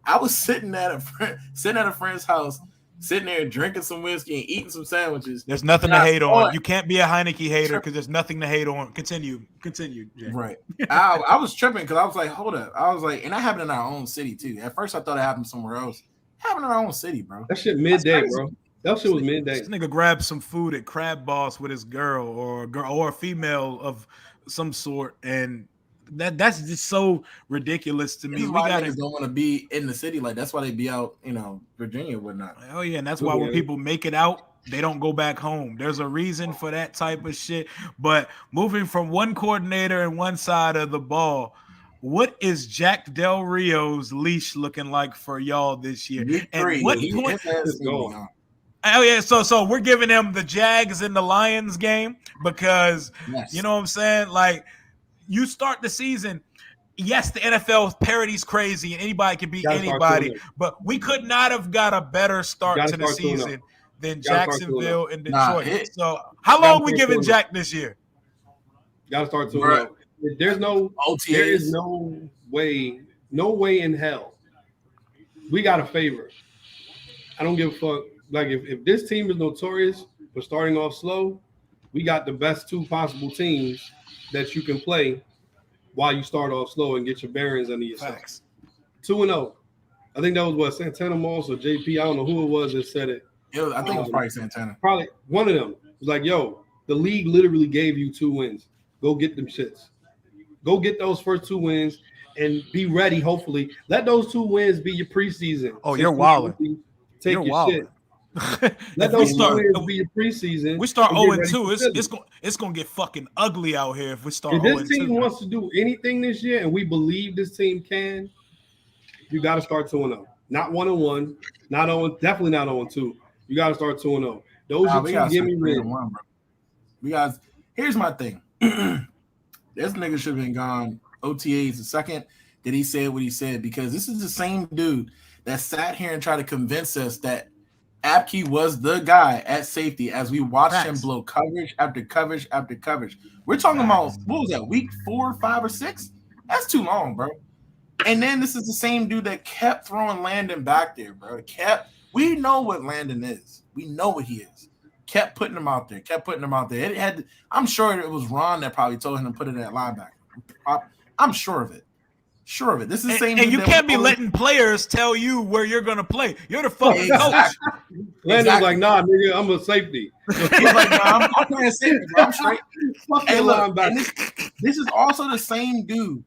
I was sitting at a friend's house, sitting there drinking some whiskey and eating some sandwiches. There's nothing to hate on. You can't be a Heineke hater because there's nothing to hate on. Continue, Jay. Right. I was tripping because I was like, hold up. I was like, and that happened in our own city too. At first, I thought it happened somewhere else. It happened in our own city, bro. That shit midday, bro. That shit was midday. This nigga grabbed some food at Crab Boss with his girl or a female of some sort, and that's just so ridiculous to me. We don't want to be in the city, like that's why they be out, Virginia or whatnot. Oh yeah, and that's why when people make it out, they don't go back home. There's a reason for that type of shit. But moving from one coordinator and one side of the ball, what is Jack Del Rio's leash looking like for y'all this year? And what point is going? Oh yeah, so we're giving him the Jags and the Lions game because you know what I'm saying? Like you start the season, yes, the NFL parody's crazy and anybody can beat anybody, but we could not have got a better start to the season than Jacksonville and Detroit. So how long are we giving Jack this year? Gotta start 2-0. There's no OTAs. There is no way in hell. We got a favor. I don't give a fuck. Like if this team is notorious for starting off slow, we got the best 2 possible teams that you can play while you start off slow and get your bearings under yourself. 2-0. I think that was what Santana Moss or JP. I don't know who it was that said it. I think it was probably Santana. Probably one of them. It was like, yo, the league literally gave you 2 wins. Go get them shits. Go get those first 2 wins and be ready. Hopefully, let those 2 wins be your preseason. Oh, you're wilding. Take your shit. Let those players be your preseason. We start 0-2. It's gonna get fucking ugly out here if we start 0-2. If this team wants to do anything this year, and we believe this team can, you got to start 2-0. Not 1-1. Not 0. Definitely not 0-2. You got to start 2-0. Those are two gimme wins. Here's my thing. This nigga should have been gone OTAs the second that he said what he said, because this is the same dude that sat here and tried to convince us that Apke was the guy at safety as we watched him blow coverage after coverage after coverage. We're talking about, what was that, week 4, 5, or 6? That's too long, bro. And then this is the same dude that kept throwing Landon back there, bro. We know what Landon is. We know what he is. Kept putting him out there. I'm sure it was Ron that probably told him to put it at linebacker. I'm sure of it. This is the same. And you can't be letting players tell you where you're gonna play. You're the fucking coach. Landon's like, nah, nigga, I'm a safety. He's like, nah, I'm playing safety, bro. I'm straight. Hey, look, this is also the same dude.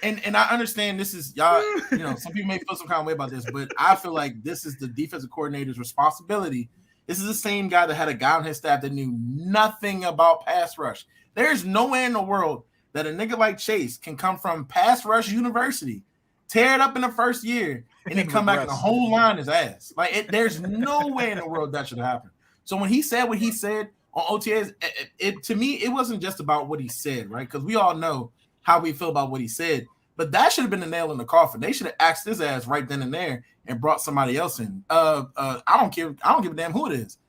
And I understand this is y'all, some people may feel some kind of way about this, but I feel like this is the defensive coordinator's responsibility. This is the same guy that had a guy on his staff that knew nothing about pass rush. There's no way in the world that a nigga like Chase can come from pass rush university, tear it up in the first year, and then come back and the whole line is ass. There's no way in the world that should happen. So when he said what he said on OTAs, to me, it wasn't just about what he said, right? Because we all know how we feel about what he said. But that should have been the nail in the coffin. They should have axed his ass right then and there and brought somebody else in. I don't care. I don't give a damn who it is.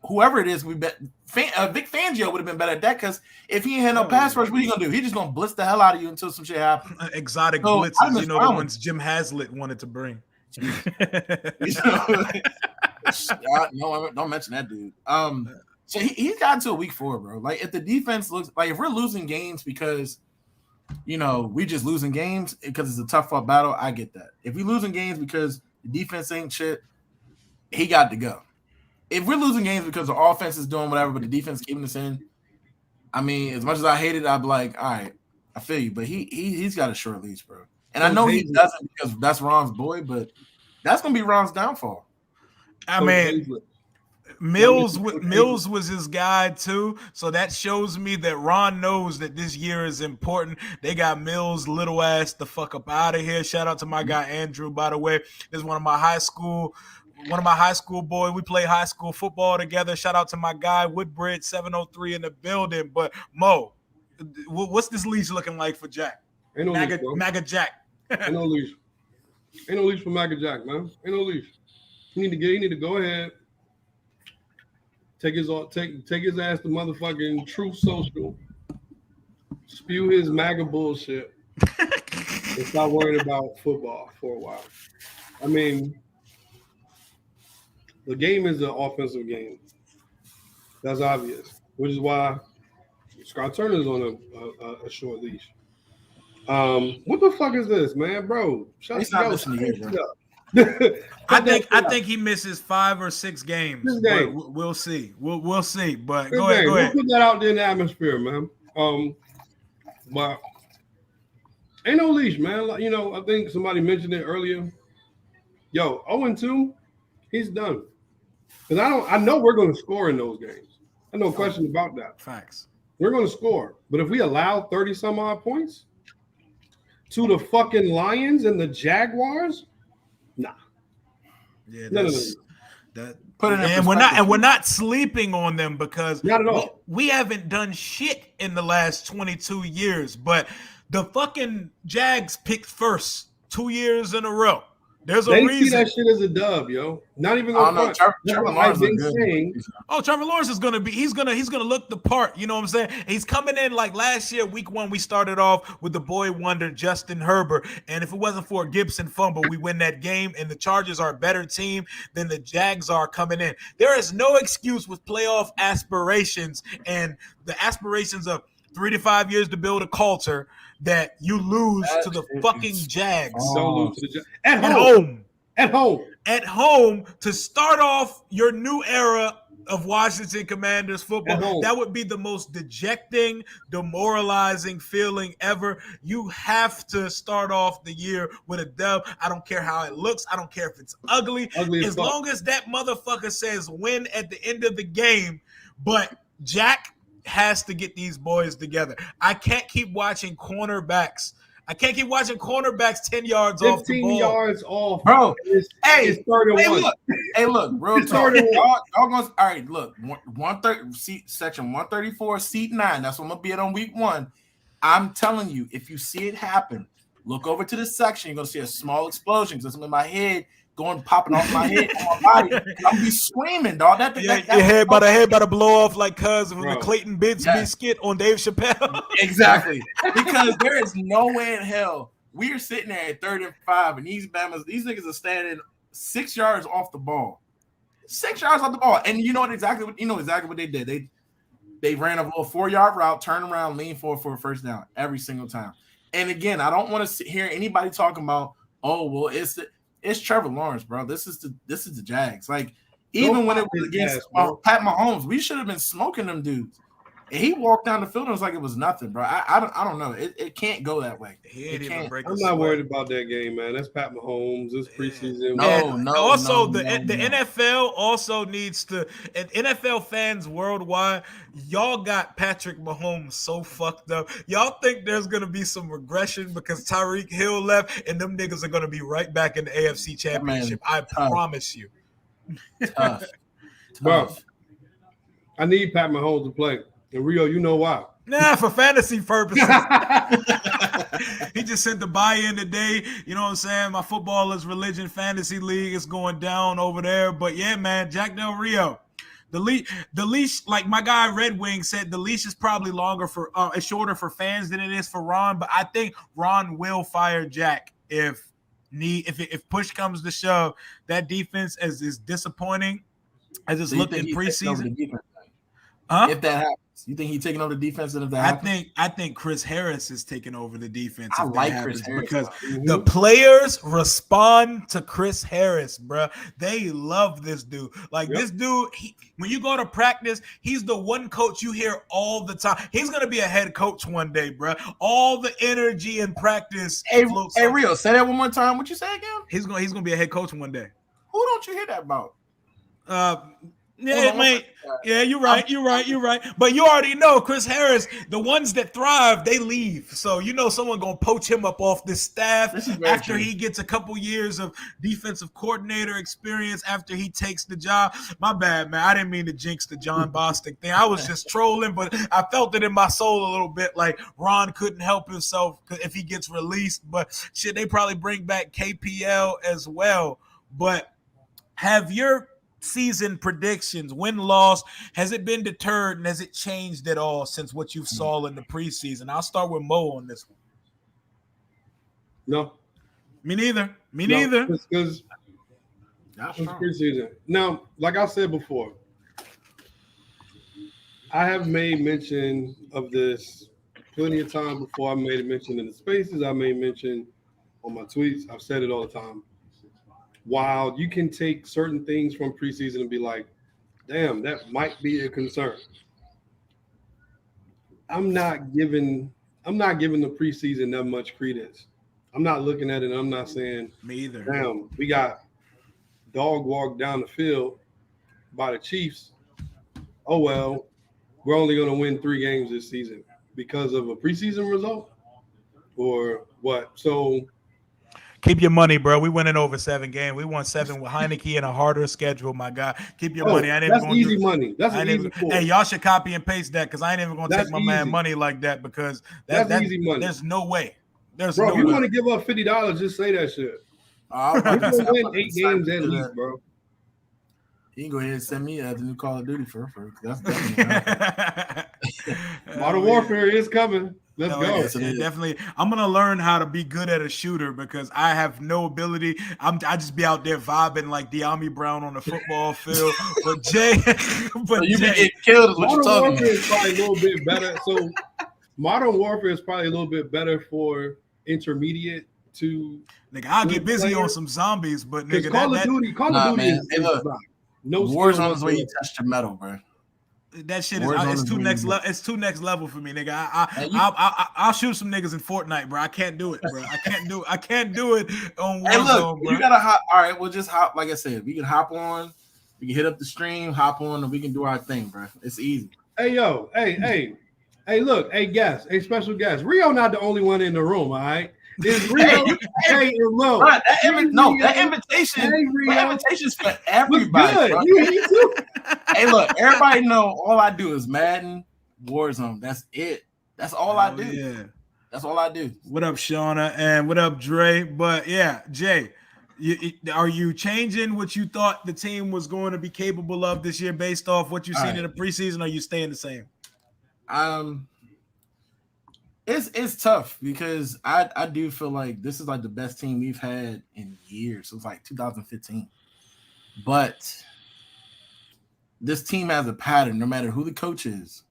Whoever it is, we bet Vic Fangio would have been better at that, because if he ain't had no pass rush, what he gonna do? He just gonna blitz the hell out of you until some shit happens. Exotic blitzes, the ones Jim Haslett wanted to bring. No, don't mention that dude. So he's gotten to a week 4, bro. Like, if the defense looks like, if we're losing games because we just losing games because it's a tough fought battle, I get that. If we losing games because the defense ain't shit, he got to go. If we're losing games because the offense is doing whatever, but the defense keeping us in, I mean, as much as I hate it, I'd be like, all right, I feel you. But he's got a short leash, bro. And I know he doesn't because that's Ron's boy, but that's gonna be Ron's downfall. I mean, Mills was his guy too, so that shows me that Ron knows that this year is important. They got Mills' little ass the fuck up out of here. Shout out to my guy Andrew, by the way. This is one of my high school boys. We play high school football together. Shout out to my guy Woodbridge 703 in the building. But Mo, what's this leash looking like for Jack? Ain't no leash, Maga Jack. Ain't no leash. Ain't no leash for Maga Jack, man. Ain't no leash. He need to go ahead. Take his ass to motherfucking Truth Social. Spew his MAGA bullshit. And stop worrying about football for a while. I mean, the game is an offensive game. That's obvious, which is why Scott Turner's on a short leash. What the fuck is this, man, bro? He's not listening to you, bro. I think he misses 5 or 6 games. We'll see. We'll see. But go ahead. We'll put that out there in the atmosphere, man. But ain't no leash, man. Like, I think somebody mentioned it earlier. Yo, 0-2, he's done. Because I know we're going to score in those games. I no question about that. Facts. We're going to score. But if we allow 30 some odd points to the fucking Lions and the Jaguars, nah. Yeah, no. That. And we're not sleeping on them, because not at all. We haven't done shit in the last 22 years, but the fucking Jags picked first 2 years in a row. There's a reason. They see that shit as a dub, yo. Not even gonna Trevor Lawrence is good. Trevor Lawrence is gonna be. He's gonna look the part. You know what I'm saying? He's coming in like last year, week 1. We started off with the boy wonder Justin Herbert, and if it wasn't for a Gibson fumble, we win that game. And the Chargers are a better team than the Jags are coming in. There is no excuse with playoff aspirations and the aspirations of 3 to 5 years to build a culture that you lose to the fucking Jags. Don't lose to the Jags. At home to start off your new era of Washington Commanders football. That would be the most dejecting, demoralizing feeling ever. You have to start off the year with a dub. I don't care how it looks. I don't care if it's ugly as long as that motherfucker says win at the end of the game. But Jack has to get these boys together. I can't keep watching cornerbacks. 10 yards off the ball. 15 yards off. Bro, it's 31. Look, real talk. Y'all gonna, all right, look, 130 section 134, seat 9. That's what I'm gonna be at on week 1. I'm telling you, if you see it happen, look over to the section. You're gonna see a small explosion because I'm in my head popping off my head on my body. I'm gonna be screaming, dog. Your head about to blow off like cuz from the Clayton Bigsby skit on Dave Chappelle. Exactly. Because there is no way in hell we are sitting there at 3rd and 5, and these niggas are standing 6 yards off the ball. 6 yards off the ball. And you know exactly what they did. They ran a little 4-yard route, turn around, lean forward for a first down every single time. And again, I don't want to hear anybody talking about, oh, well, it's Trevor Lawrence, bro. This is the Jags. Like, even when it was against Pat Mahomes, we should have been smoking them dudes. And he walked down the field and it was like it was nothing, bro. I don't know. It can't go that way. I'm not worried about that game, man. That's Pat Mahomes. It's preseason. The NFL also needs to, and NFL fans worldwide, y'all got Patrick Mahomes so fucked up. Y'all think there's gonna be some regression because Tyreek Hill left, and them niggas are gonna be right back in the AFC Championship. I promise you. Tough. Bro, I need Pat Mahomes to play. And Rio, you know why? Nah, for fantasy purposes. He just sent the buy-in today. You know what I'm saying? My Football is Religion Fantasy League is going down over there. But yeah, man, Jack Del Rio. The leash, like my guy Red Wing said, the leash is probably it's shorter for fans than it is for Ron. But I think Ron will fire Jack if push comes to shove. That defense is disappointing as it's looked in preseason. If that happens. You think he's taking over the defense? And if that happens? I think Chris Harris is taking over the defense. I like Chris Harris because the players respond to Chris Harris, bro. They love this dude. Like this dude, when you go to practice, he's the one coach you hear all the time. He's gonna be a head coach one day, bro. All the energy in practice. Hey, Rio, say that one more time. What you say again? He's gonna be a head coach one day. Who don't you hear that about? Yeah, man. Yeah, you're right. But you already know Chris Harris, the ones that thrive, they leave. So you know someone gonna poach him up off this staff after he gets a couple years of defensive coordinator experience after he takes the job. My bad, man. I didn't mean to jinx the John Bostic thing. I was just trolling, but I felt it in my soul a little bit. Like Ron couldn't help himself if he gets released. But shit, they probably bring back KPL as well. But have your season predictions, win-loss, has it been deterred and has it changed at all since what you saw in the preseason? I'll start with Mo on this one. No. Me neither. Because it's preseason. Now, like I said before, I have made mention of this plenty of times before. I made a mention in the spaces. I made mention on my tweets. I've said it all the time. While you can take certain things from preseason and be like, damn, that might be a concern. I'm not giving the preseason that much credence. I'm not looking at it and I'm not saying, me either. Damn, we got dog walk down the field by the Chiefs. Oh well, we're only going to win 3 games this season because of a preseason result or what? So keep your money, bro. We went in over 7 games. We won 7 with Heineke and a harder schedule, my guy. Keep your money. That's easy money. That's easy. Hey, y'all should copy and paste that because I ain't even going to take my man money like that because that's easy money. There's no way. Bro, if you want to give up $50, just say that shit. We're going to win 8 games at least, bro. You can go ahead and send me the new Call of Duty for that's definitely Modern Warfare is coming. Let's go. Yeah, definitely. I'm gonna learn how to be good at a shooter because I have no ability. I just be out there vibing like De'Ami Brown on the football field. But Jay, so you be getting killed is what you're talking about. Modern Warfare is probably a little bit better. So Modern Warfare is probably a little bit better for intermediate to. Nigga, I'll get busy on some zombies, but nigga, Call of Duty is No Warzone is where you touch your metal, bro. That shit is Warzone it's is too where next you- level. It's too next level for me, nigga. And you- I'll shoot some niggas in Fortnite, bro. I can't do it, bro. I can't do it on Hey, look, Warzone, bro. you gotta hop. All right, we'll just hop. Like I said, we can hop on. We can hit up the stream, hop on, and we can do our thing, bro. It's easy. Hey, yo, hey, look, hey, guest, hey, special guest. Rio not the only one in the room, all right? It's Rio, hey, and Lo. Bro, that invitation's for everybody. Good. Bro. You too. Hey, look, everybody know all I do is Madden, Warzone. That's it. That's all I do. Yeah. That's all I do. What up, Shauna? And what up, Dre? But yeah, Jay, are you changing what you thought the team was going to be capable of this year based off what you've seen in the preseason? Or are you staying the same? It's tough because I do feel like this is like the best team we've had in years. It was like 2015. But this team has a pattern no matter who the coach is.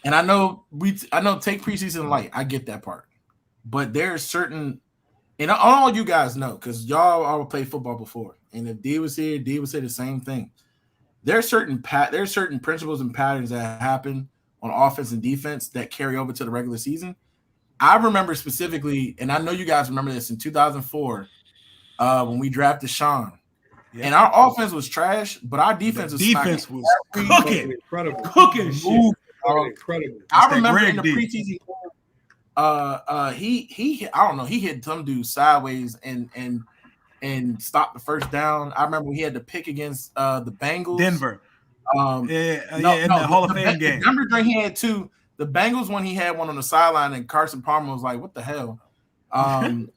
And I know take preseason light. I get that part. But there's certain, and all you guys know, because y'all all played football before. And if D was here, D would say the same thing. There's certain principles and patterns that happen on offense and defense that carry over to the regular season. I remember specifically, and I know you guys remember this, in 2004, when we drafted Sean. Yeah. And our offense was trash, but our defense was cooking. Incredible. Cooking shit. Incredible. I remember in the preseason, he I don't know, he hit some dude sideways and stopped the first down. I remember we had to pick against the Bengals. Denver. In the Hall of Fame game. Denver drink he had two. The Bengals one, he had one on the sideline, and Carson Palmer was like, "What the hell?" And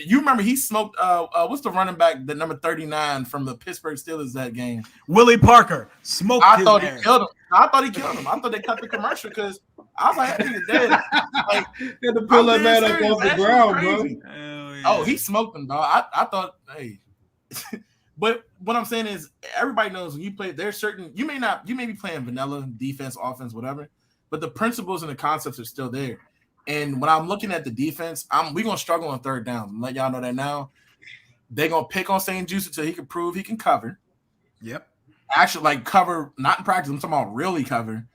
you remember he smoked. What's the running back, the number 39 from the Pittsburgh Steelers that game? Willie Parker smoked. I thought he killed him. I thought they cut the commercial because I was like, "That nigga dead." Like, had to pull that man up off the ground, bro. Yeah. Oh, he smoked him, dog. I thought, hey. But what I'm saying is, everybody knows when you play, there's certain, you may be playing vanilla defense, offense, whatever, but the principles and the concepts are still there. And when I'm looking at the defense, we're gonna struggle on third down. I'm let y'all know that now. They're gonna pick on St. Juice until he can prove he can cover. Yep. Actually, like cover, not in practice. I'm talking about really cover.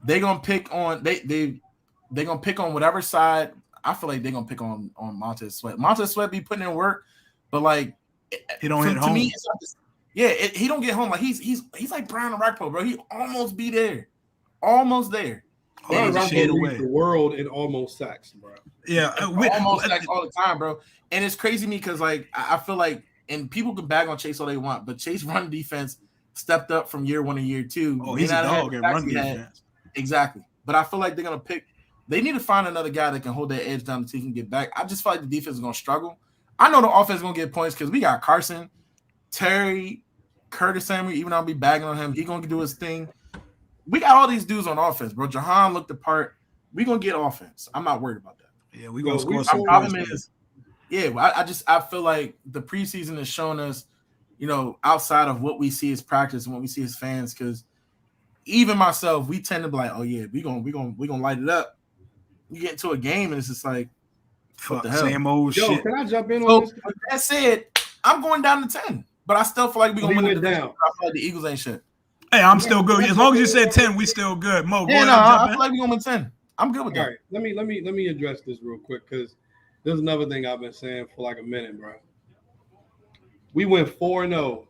They're gonna pick on they're gonna pick on whatever side. I feel like they're gonna pick on Montez Sweat. Montez Sweat be putting in work, but like he don't hit home. To me, he don't get home. Like he's like Brian Rockpo, bro. He almost be there, almost there. Brian Rockpo leads the world in almost sacks, bro. Yeah, almost sacks all the time, bro. And it's crazy to me because like I feel like, and people can bag on Chase all they want, but Chase run defense stepped up from year one to year two. Oh, he's a dog at run defense. Exactly, but I feel like they're gonna pick. They need to find another guy that can hold that edge down until he can get back. I just feel like the defense is gonna struggle. I know the offense is gonna get points because we got Carson, Terry, Curtis Samuel. Even though I'll be bagging on him, he gonna do his thing. We got all these dudes on offense, bro. Jahan looked the part. We gonna get offense. I'm not worried about that. Yeah, we gonna score some problem is, I feel like the preseason has shown us, outside of what we see as practice and what we see as fans, because even myself, we tend to be like, oh yeah, we gonna light it up. You get into a game and it's just like, what the hell? Same old shit. Can I jump in on this? With that said, I'm going down to 10, but I still feel like we're gonna win the division. I feel like the Eagles ain't shit. Hey, I'm still good. As long as you said 10, we still good. Mo, I feel like we're gonna win 10. I'm good with that. All right, let me address this real quick because there's another thing I've been saying for like a minute, bro. We went 4-0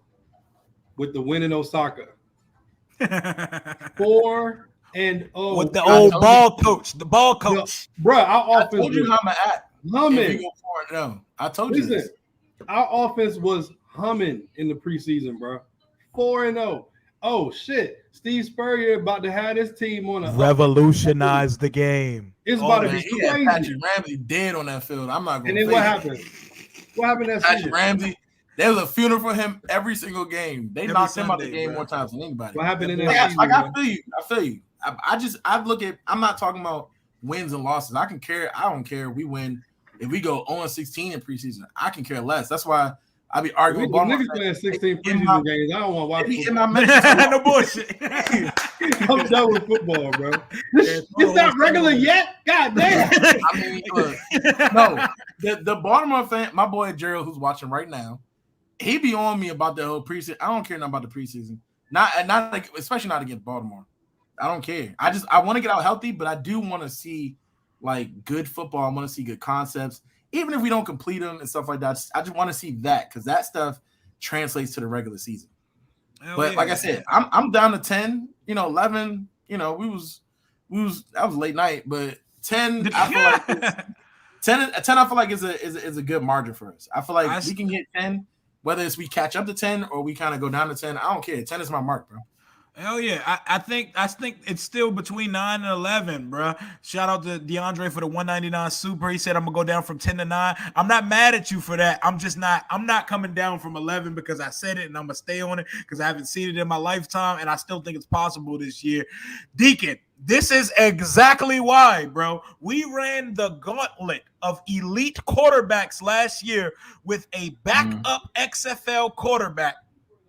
with the win in Osaka. 4-0 with the old ball coach, the ball coach, bro. Our offense. I told you how I'm at. Humming. I told you this. Our offense was humming in the preseason, bro. 4-0. Oh shit! Steve Spurrier about to have his team on a revolutionize the game. It's about to be crazy. Patrick Ramsey dead on that field. I'm not going. And then what happened? What happened that Patrick season? Ramsey. There was a funeral for him every single game. They knocked him out the game more times than anybody. What happened in that season? Like, I feel you. I look at. I'm not talking about wins and losses. I don't care if we win. If we go 0-16 in preseason, I can care less. That's why I be arguing. Niggas playing 16 preseason games. I don't want to watch football. No bullshit. I'm done with football, bro. It's not regular yet. God damn. I mean, look, no. The Baltimore fan, my boy Gerald, who's watching right now, he be on me about the whole preseason. I don't care nothing about the preseason. Not like, especially not against Baltimore. I don't care. I want to get out healthy, but I do want to see like good football. I want to see good concepts, even if we don't complete them and stuff like that. I just want to see that because that stuff translates to the regular season. But like I said, I'm down to 10. 11. That was late night, but 10. I feel like 10. I feel like is a good margin for us. I feel like we can hit 10, whether it's we catch up to 10 or we kind of go down to 10. I don't care. 10 is my mark, bro. Hell yeah. I think it's still between 9 and 11, bro. Shout out to DeAndre for the 199 super. He said I'm gonna go down from 10 to 9. I'm not mad at you for that. I'm not coming down from 11 because I said it and I'm gonna stay on it because I haven't seen it in my lifetime and I still think it's possible this year. Deacon, this is exactly why, bro. We ran the gauntlet of elite quarterbacks last year with a backup XFL quarterback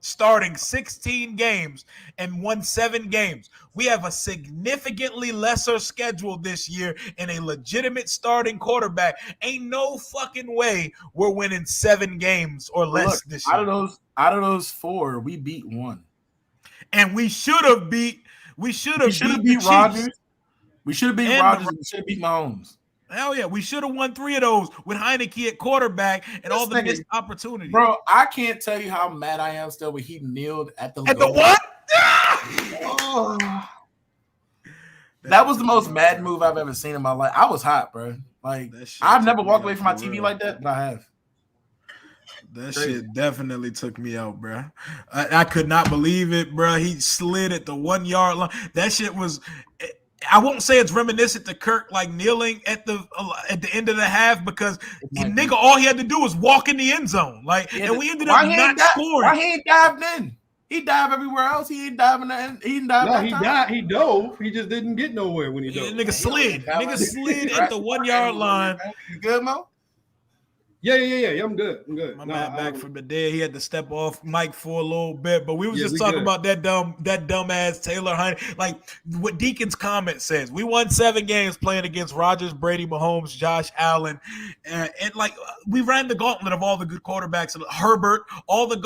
starting 16 games and won 7 games. We have a significantly lesser schedule this year and a legitimate starting quarterback. Ain't no fucking way we're winning 7 games or less this year. Out of those 4, we beat 1. And we should have beat Rodgers. We should have beat Rodgers. We should have beat Mahomes. Hell yeah, we should have won 3 of those with Heineke at quarterback and all the missed opportunities. Bro, I can't tell you how mad I am still when he kneeled at the what? Oh. That was the most mad move I've ever seen in my life. I was hot, bro. Like I've never walked away from my TV like that, but I have. That shit definitely took me out, bro. I could not believe it, bro. He slid at the 1 yard line. That shit was. I won't say it's reminiscent to Kirk like kneeling at the end of the half because nigga all he had to do was walk in the end zone. And we ended up not scoring. Why he ain't dived in? He dived everywhere else. He ain't diving in. He dove. He just didn't get nowhere when he dove. Nigga slid. Nigga slid at the 1 yard line. You good, Mo? Yeah. I'm good. My man back from the dead. He had to step off Mike for a little bit, but we was just talking about that dumbass Taylor Heineke. Like what Deacon's comment says, we won 7 games playing against Rodgers, Brady, Mahomes, Josh Allen, and like we ran the gauntlet of all the good quarterbacks. Herbert, all the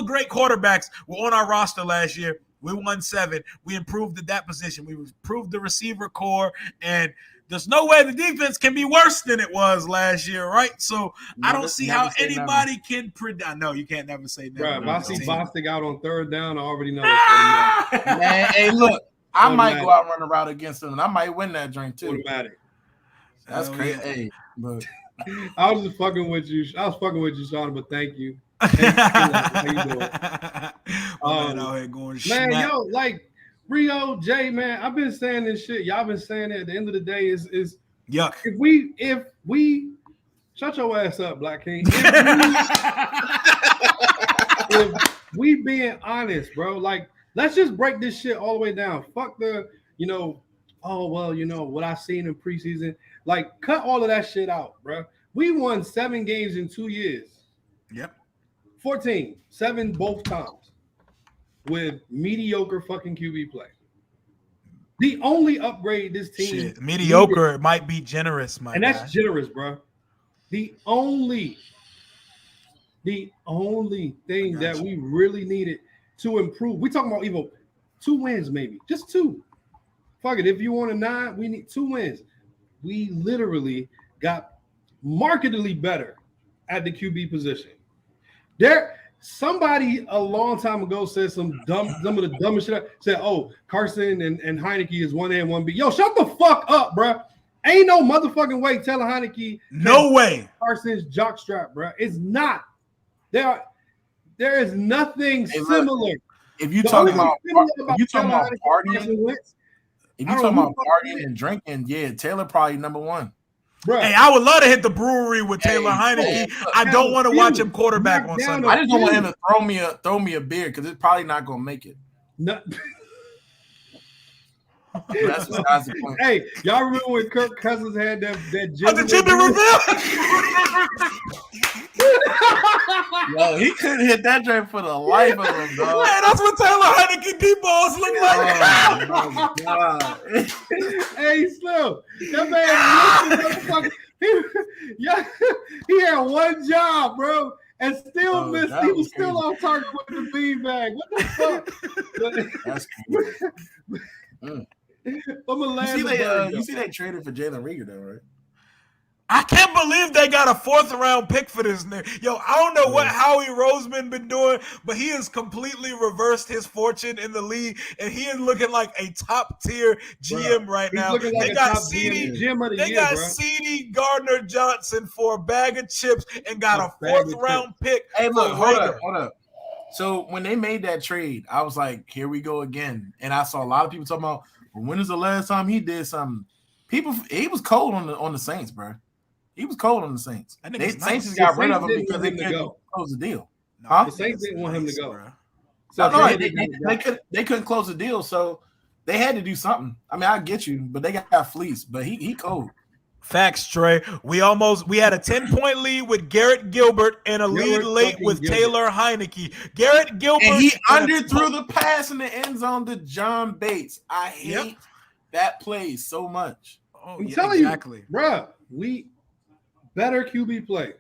great quarterbacks were on our roster last year. We won 7. We improved at that position. We improved the receiver core and. There's no way the defense can be worse than it was last year, right? So I don't see how anybody can predict. No, you can't never say never. Right, if I see Bostic out on 3rd down, I already know. Man, hey, look, I might go out and run a route against them, and I might win that drink too. Automatic. That's crazy. Yeah. Hey, but I was just fucking with you. I was fucking with you, Sean, but thank you. How you doing? Man, out here going yo, like. Rio, Jay, man, I've been saying this shit. Y'all been saying it. At the end of the day, is yuck. If we shut your ass up, Black King. If we being honest, bro, like let's just break this shit all the way down. Fuck the, what I seen in preseason. Like, cut all of that shit out, bro. We won 7 games in 2 years. Yep. 14, 7 both times. With mediocre fucking QB play. The only upgrade this team mediocre needed, might be generous, man. And that's generous, bro. The only thing that we really needed to improve. We talking about even 2 wins, maybe. Just 2. Fuck it. If you want a 9, we need 2 wins. We literally got markedly better at the QB position. Somebody a long time ago said some of the dumbest shit. Said, "Oh, Carson and Heineke is 1A and 1B." Yo, shut the fuck up, bro. Ain't no motherfucking way telling Heineke. No way. Carson's jockstrap, bro. It's not. There is nothing similar. If you talking about partying, and drinking, yeah, Taylor probably number 1. Bruh. Hey, I would love to hit the brewery with Taylor Heineke. I don't want to watch him quarterback on Sunday. I just don't want him to throw me a beer because it's probably not gonna make it. No. That's besides the point. Hey, y'all remember when Kirk Cousins had that Jimmy reveal? Yo, he couldn't hit that drink for the life of him, dog. Man, that's what Taylor Heineke deep balls look like. Oh my God. Hey, Slim, that man, he had one job, bro. and still missed. that He was was still crazy. off target with the beanbag. What the fuck? That's crazy. I'm a land You see they traded for Jalen Reagor though, right? I can't believe they got a 4th round pick for this nigga. Yo, I don't know what Howie Roseman been doing, but he has completely reversed his fortune in the league, and he is looking like a top tier GM right He's now. looking like They a got top GM of the They year, got bro. CD Gardner Johnson for a bag of chips and got a bag of 4th round pick. Hey, look, for hold Rager. up. So when they made that trade, I was like, here we go again. And I saw a lot of people talking about, well, when is the last time he did something? He was cold on the Saints, bro. He was cold on the Saints. Saints just got rid of him because they couldn't close the deal. No, The Saints didn't want him to go. Bro. So they couldn't close the deal, so they had to do something. I mean, I get you, but they got fleeced. But he cold. Facts, Trey. We had a 10-point lead with Garrett Gilbert and a lead late with Taylor Heineke. Garrett Gilbert, and he underthrew the pass in the end zone to John Bates. I hate that play so much. Oh, I'm telling you, bro, we better QB play.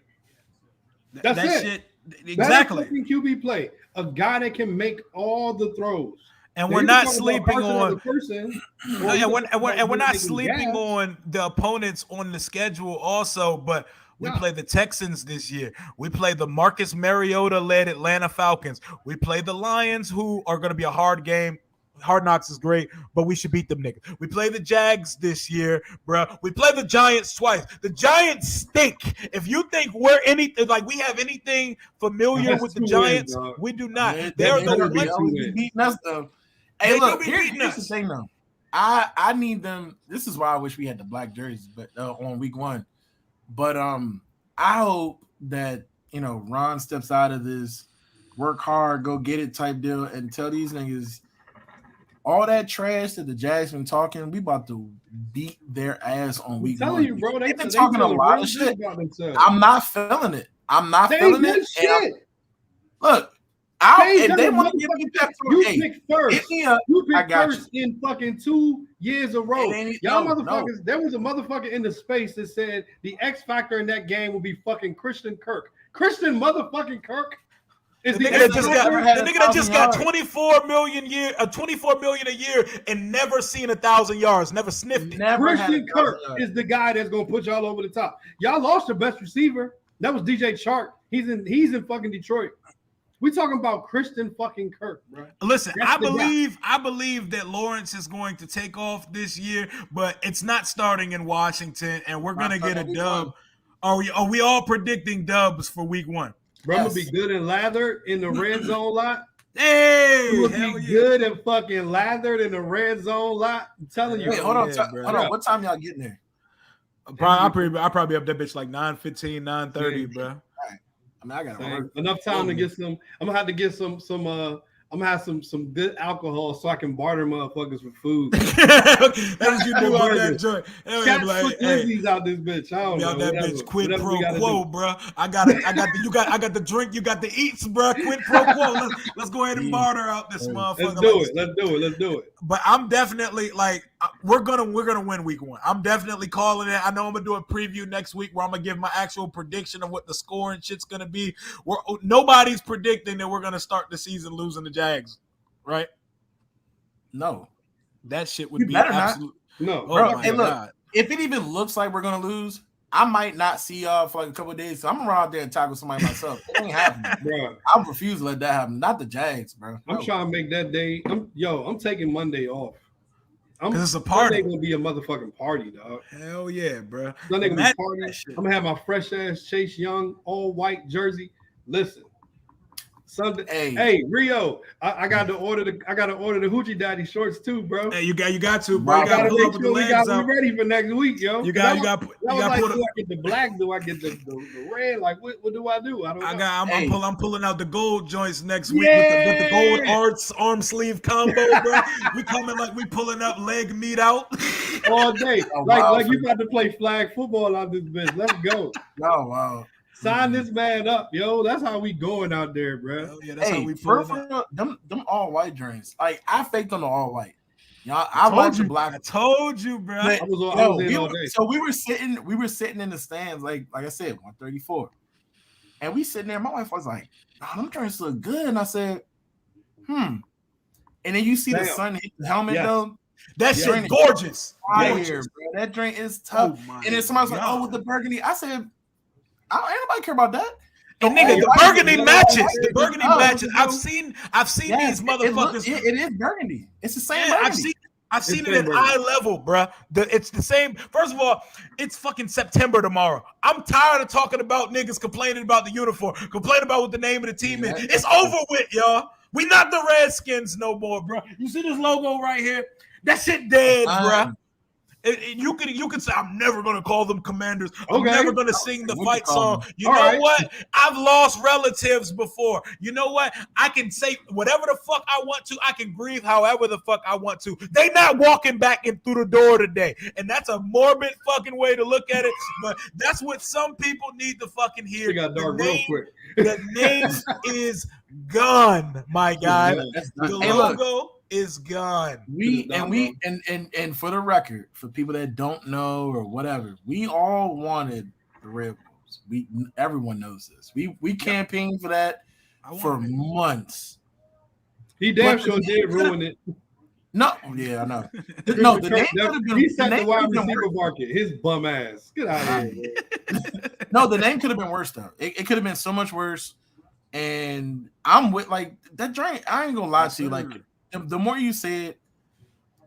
That's it. Shit, exactly. Better QB play. A guy that can make all the throws. And we're not sleeping on we're not sleeping on the opponents on the schedule also, but we play the Texans this year. We play the Marcus Mariota-led Atlanta Falcons. We play the Lions, who are going to be a hard game. Hard Knocks is great, but we should beat them niggas. We play the Jags this year, bro. We play the Giants twice. The Giants stink. If you think we're anything like we have anything familiar with the Giants, we do not. They're the ones beating us though. Hey, look, here's the thing though. I need them. This is why I wish we had the black jerseys, but on week 1. But I hope that Ron steps out of this work hard, go get it type deal, and tell these niggas all that trash that the Jags been talking. We about to beat their ass on week 1. You, bro, they've been talking a lot of shit. I'm not feeling it. Shit. Look. If they want to give me that, you picked first. You picked first in fucking 2 years a row. Y'all motherfuckers. There was a motherfucker in the space that said the X factor in that game will be fucking Christian Kirk. Christian motherfucking Kirk is the nigga that just got $24 million a year and never seen 1,000 yards, never sniffed it. Christian Kirk is the guy that's gonna put y'all over the top. Y'all lost your best receiver. That was DJ Chark. He's in fucking Detroit. We talking about Christian fucking Kirk, bro. Listen, I believe that Lawrence is going to take off this year, but it's not starting in Washington, and we're gonna get a dub. Are we all predicting dubs for week 1? Bro, I'm gonna be good and lathered in the red zone lot. Hey, I'm gonna be good and fucking lathered in the red zone lot. I'm telling you. Wait, hold on. What time y'all getting there? I'll probably up that bitch like 9:15, 9:30, bro. I mean, I got enough time to get some. I'm gonna have to get some. I'm gonna have some good alcohol so I can barter motherfuckers for food. That's what you do on that joint. Glizzy's out this bitch. I don't know. That bitch quid pro quo, bro. I got the drink. You got the eats, bro. Quid pro quo. Let's go ahead and barter out this motherfucker. Let's do it. But I'm definitely we're gonna win week 1. I'm definitely calling it. I know I'm gonna do a preview next week where I'm gonna give my actual prediction of what the score and shit's gonna be. Nobody's predicting that we're gonna start the season losing the Jags, right? No, that shit would be absolute. No, bro. Hey, look, if it even looks like we're gonna lose, I might not see y'all for like a couple of days. So I'm gonna run out there and tackle somebody myself. It ain't happening, bro. I refuse to let that happen. Not the Jags, bro. I'm trying to make that day. I'm taking Monday off. Because it's a party. Sunday gonna be a motherfucking party, dog. Hell yeah, bro. Sunday gonna be party. I'm gonna have my fresh ass Chase Young all white jersey. Listen, Sunday. Hey Rio, I got to order the Hoochie Daddy shorts too, bro. Hey, you got to, bro. I gotta make sure we got to be ready for next week, yo. You got to do I get the black? Do I get the red? Like what do I do? I don't know. I'm pulling out the gold joints next week with the gold arm sleeve combo, bro. We coming like we pulling up leg meat out all day. Like you got to play flag football out this bitch. Let's go. Oh wow. Sign this man up, yo. That's how we going out there, bro. Yeah, that's how we pulling up. Them all white drinks. Like I faked on the all white. Y'all, I like the black. I told you, bro. I was in all day. So we were sitting in the stands, like I said, 134. And we sitting there. My wife was like, "Oh, them drinks look good." And I said, And then you see the sun hit the helmet though. That shit gorgeous. Fire, bro. That drink is tough. And then somebody's like, "Oh, with the burgundy," I said, "Ain't nobody care about that." And nigga, the burgundy matches. The burgundy matches. I've seen these motherfuckers. It is burgundy. It's the same. I've seen it at eye level, bruh. It's the same. First of all, it's fucking September tomorrow. I'm tired of talking about niggas complaining about the uniform, complaining about what the name of the team is. It's over with, y'all. We not the Redskins no more, bruh. You see this logo right here? That shit dead, bruh. You could say I'm never gonna call them Commanders. I'm never gonna sing the fight song. You know what? I've lost relatives before. You know what? I can say whatever the fuck I want to. I can grieve however the fuck I want to. They not walking back in through the door today, and that's a morbid fucking way to look at it. But that's what some people need to fucking hear. It got dark real quick. The name is gone, my guy. The logo is gone. And for the record, for people that don't know or whatever, we all wanted the Red Bulls. Everyone knows this. We campaigned for that for months. He damn sure did ruin it. No, yeah, I know. No, the name could have been. He set the wide receiver market. His bum ass. Get out of here. No, the name could have been worse though. It could have been so much worse. And I'm with like that drink. I ain't gonna lie to you. Like the more you say it,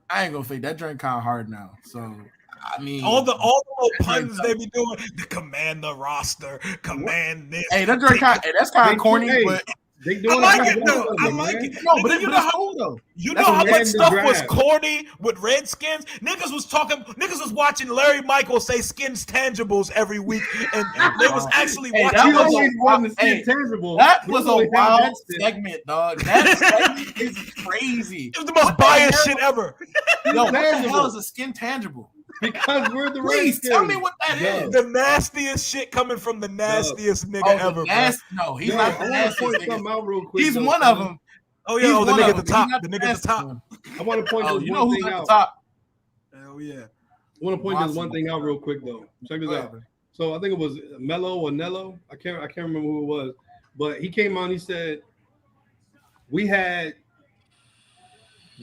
I ain't gonna fake that drink kind of hard now. So I mean, all the little puns they be doing. The command the roster, command this. Hey, that drink that's kind of corny, but. They doing I like it though. I like it. No, but you know how though. You know how much stuff was corny with Redskins? Niggas was watching Larry Michael say skins tangibles every week, and they was actually watching. That was a wild segment, dog. That segment is crazy. It was the most biased shit ever. Yo, what the hell is a skin tangible? Because we're the Please tell me what that is. The nastiest shit coming from the nastiest nigga ever. No, he's not the nastiest nigga. Quick, he's one of them. Oh yeah, the nigga at the top. The nigga at the top. I want to point this one thing out. Hell yeah. I want to point this one thing out real quick though. Check this out. So I think it was Mello or Nello. I can't remember who it was, but he came on. He said we had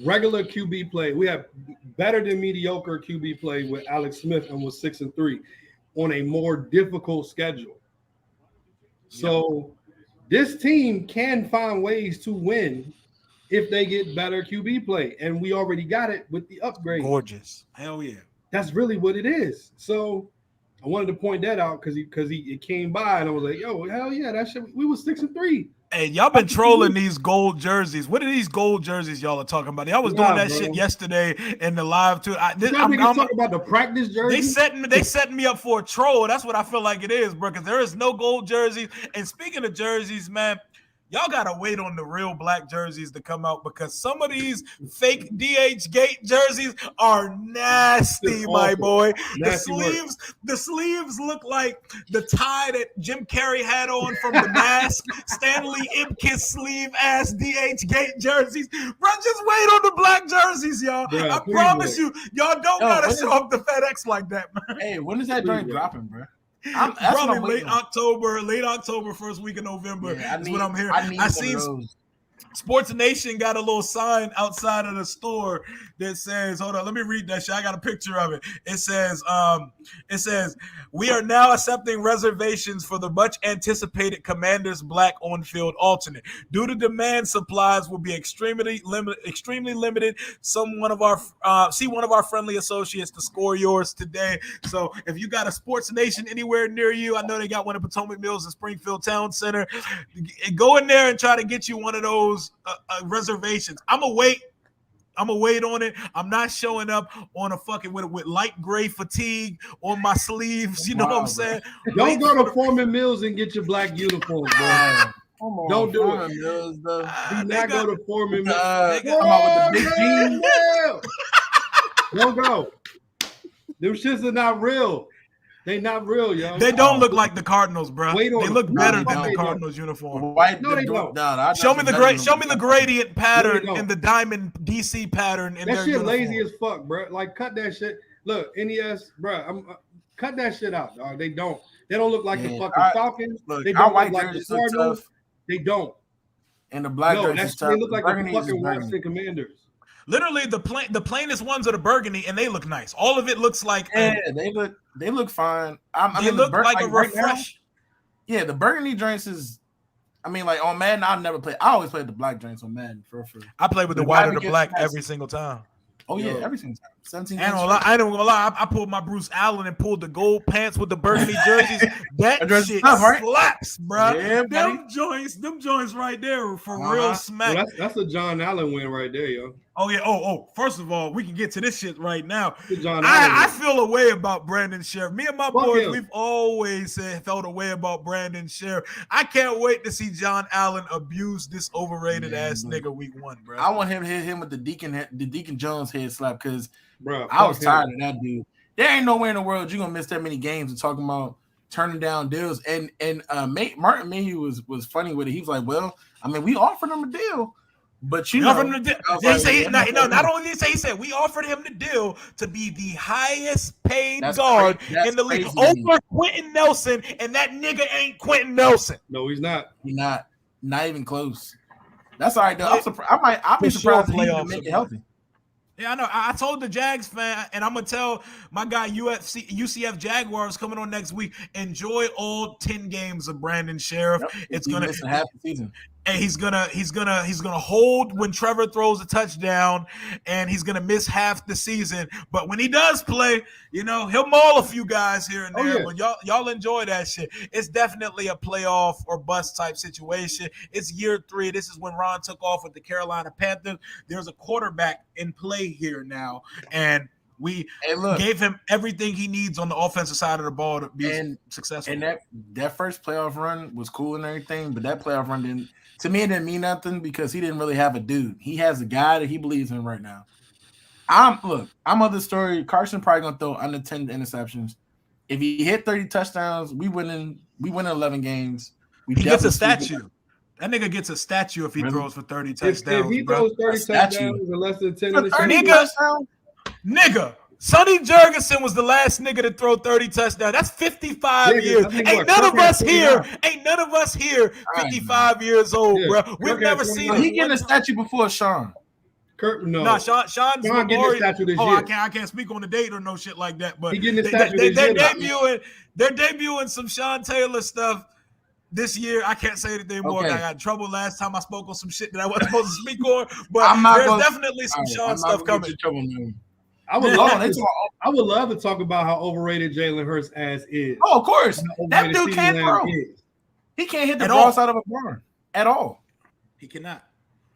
regular QB play. We have better than mediocre QB play with Alex Smith and was 6-3 on a more difficult schedule. So this team can find ways to win if they get better QB play. And we already got it with the upgrade. Gorgeous. Hell yeah. That's really what it is. So I wanted to point that out because it came by and I was like, yo, hell yeah, that shit. We was 6-3. Hey, y'all been trolling these gold jerseys. What are these gold jerseys y'all are talking about? Y'all was doing that shit yesterday in the live too. I'm talking about the practice jerseys. They setting me up for a troll. That's what I feel like it is, bro. Because there is no gold jerseys. And speaking of jerseys, man, y'all gotta wait on the real black jerseys to come out because some of these fake DH Gate jerseys are nasty, my boy. The sleeves look like the tie that Jim Carrey had on from The Mask. Stanley Ipkiss sleeve ass DH Gate jerseys. Bro, just wait on the black jerseys, y'all. I promise you, y'all don't gotta show up the FedEx like that, man. Hey, when is that drink dropping, bro? Probably late October, first week of November is what I'm hearing. I seen Sports Nation got a little sign outside of the store that says, hold on, let me read that shit. I got a picture of it. It says, we are now accepting reservations for the much anticipated Commanders Black on-field alternate. Due to demand, supplies will be extremely limited. See one of our friendly associates to score yours today. So if you got a Sports Nation anywhere near you, I know they got one at Potomac Mills and Springfield Town Center. Go in there and try to get you one of those reservations. I'm gonna wait on it. I'm not showing up on a fucking with light gray fatigue on my sleeves. You know what I'm saying? Don't go to Foreman Mills and get your black uniforms, bro. Don't do it. Mills, do not go to Foreman Mills. Come out with the big jeans. Don't go. Them shits are not real. They not real, yo. They don't look like the Cardinals, bro. They look better than the Cardinals uniform. No, they don't. Show me the gradient pattern and the diamond DC pattern in that their shit uniform. Lazy as fuck, bro. Like cut that shit. Look, NES, bro. Cut that shit out, dog. They don't. They don't look like the fucking Falcons. Look, They our don't white look like the jerseys look Cardinals. tough, They don't. and the black No, jerseys tough. they look like the Burgundy is fucking burgundy. Washington Commanders. Literally, the plainest ones are the burgundy, and they look nice. All of it looks like they look fine. I they mean, look like a right now, refresh. yeah, the burgundy drinks is. I mean, like on Madden, I never play. I always played the black drinks on Madden for. I play with the white or the black every single time. Oh yeah, every single time. 17. I don't gonna lie. I pulled my Bruce Allen and pulled the gold pants with the burgundy jerseys. That shit tough, right? slaps, bro. Yeah, them joints right there for real smack. Well, that's a John Allen win right there, yo. Oh yeah. Oh. First of all, we can get to this shit right now. John I feel a way about Brandon Sheriff. Me and my boys, him. we've always felt a way about Brandon Sheriff. I can't wait to see John Allen abuse this overrated ass nigga week 1, bro. I want him to hit him with the Deacon Jones head slap because bro, I was tired of that dude. There ain't nowhere in the world you're gonna miss that many games and talking about turning down deals. And Martin Mayhew was funny with it. He was like, well, I mean, we offered him a deal. But you know, not only did he said we offered him the deal to be the highest paid guard in the league over Quentin Nelson, and that nigga ain't Quentin Nelson. No, he's not. He's not even close. That's all right though. I'm surprised. I'll be surprised if he can make it healthy. Yeah, I know. I told the Jags fan, and I'm gonna tell my guy UCF Jaguars coming on next week. Enjoy all 10 games of Brandon Sheriff. Yep. It's gonna half the season. And he's gonna hold when Trevor throws a touchdown, and he's gonna miss half the season. But when he does play, you know, he'll maul a few guys here and there. But y'all enjoy that shit. It's definitely a playoff or bust type situation. It's year 3. This is when Ron took off with the Carolina Panthers. There's a quarterback in play here now, and we gave him everything he needs on the offensive side of the ball to be successful. And that first playoff run was cool and everything, but that playoff run didn't. To me, it didn't mean nothing because he didn't really have a dude. He has a guy that he believes in right now. I'm of the story. Carson probably gonna throw under 10 interceptions. If he hit 30 touchdowns, we win 11 games. He gets a statue. That nigga gets a statue if he throws for 30 touchdowns. If he throws 30 touchdowns and less than 10 interceptions, nigga. Sonny Jurgensen was the last nigga to throw 30 touchdowns. That's 55 years. Ain't none of us here 55 years old, bro. We've never seen it. He getting a statue before Sean. No, Sean's getting a statue this year. I can't speak on the date or no shit like that. But he getting a statue this year. They're debuting some Sean Taylor stuff this year. I can't say anything more. I got in trouble last time I spoke on some shit that I wasn't supposed to speak on. But there's definitely some Sean stuff coming. I would love to talk about how overrated Jalen Hurts' ass is. Oh, of course. That dude can't throw. He can't hit the ball out of a barn at all. He cannot.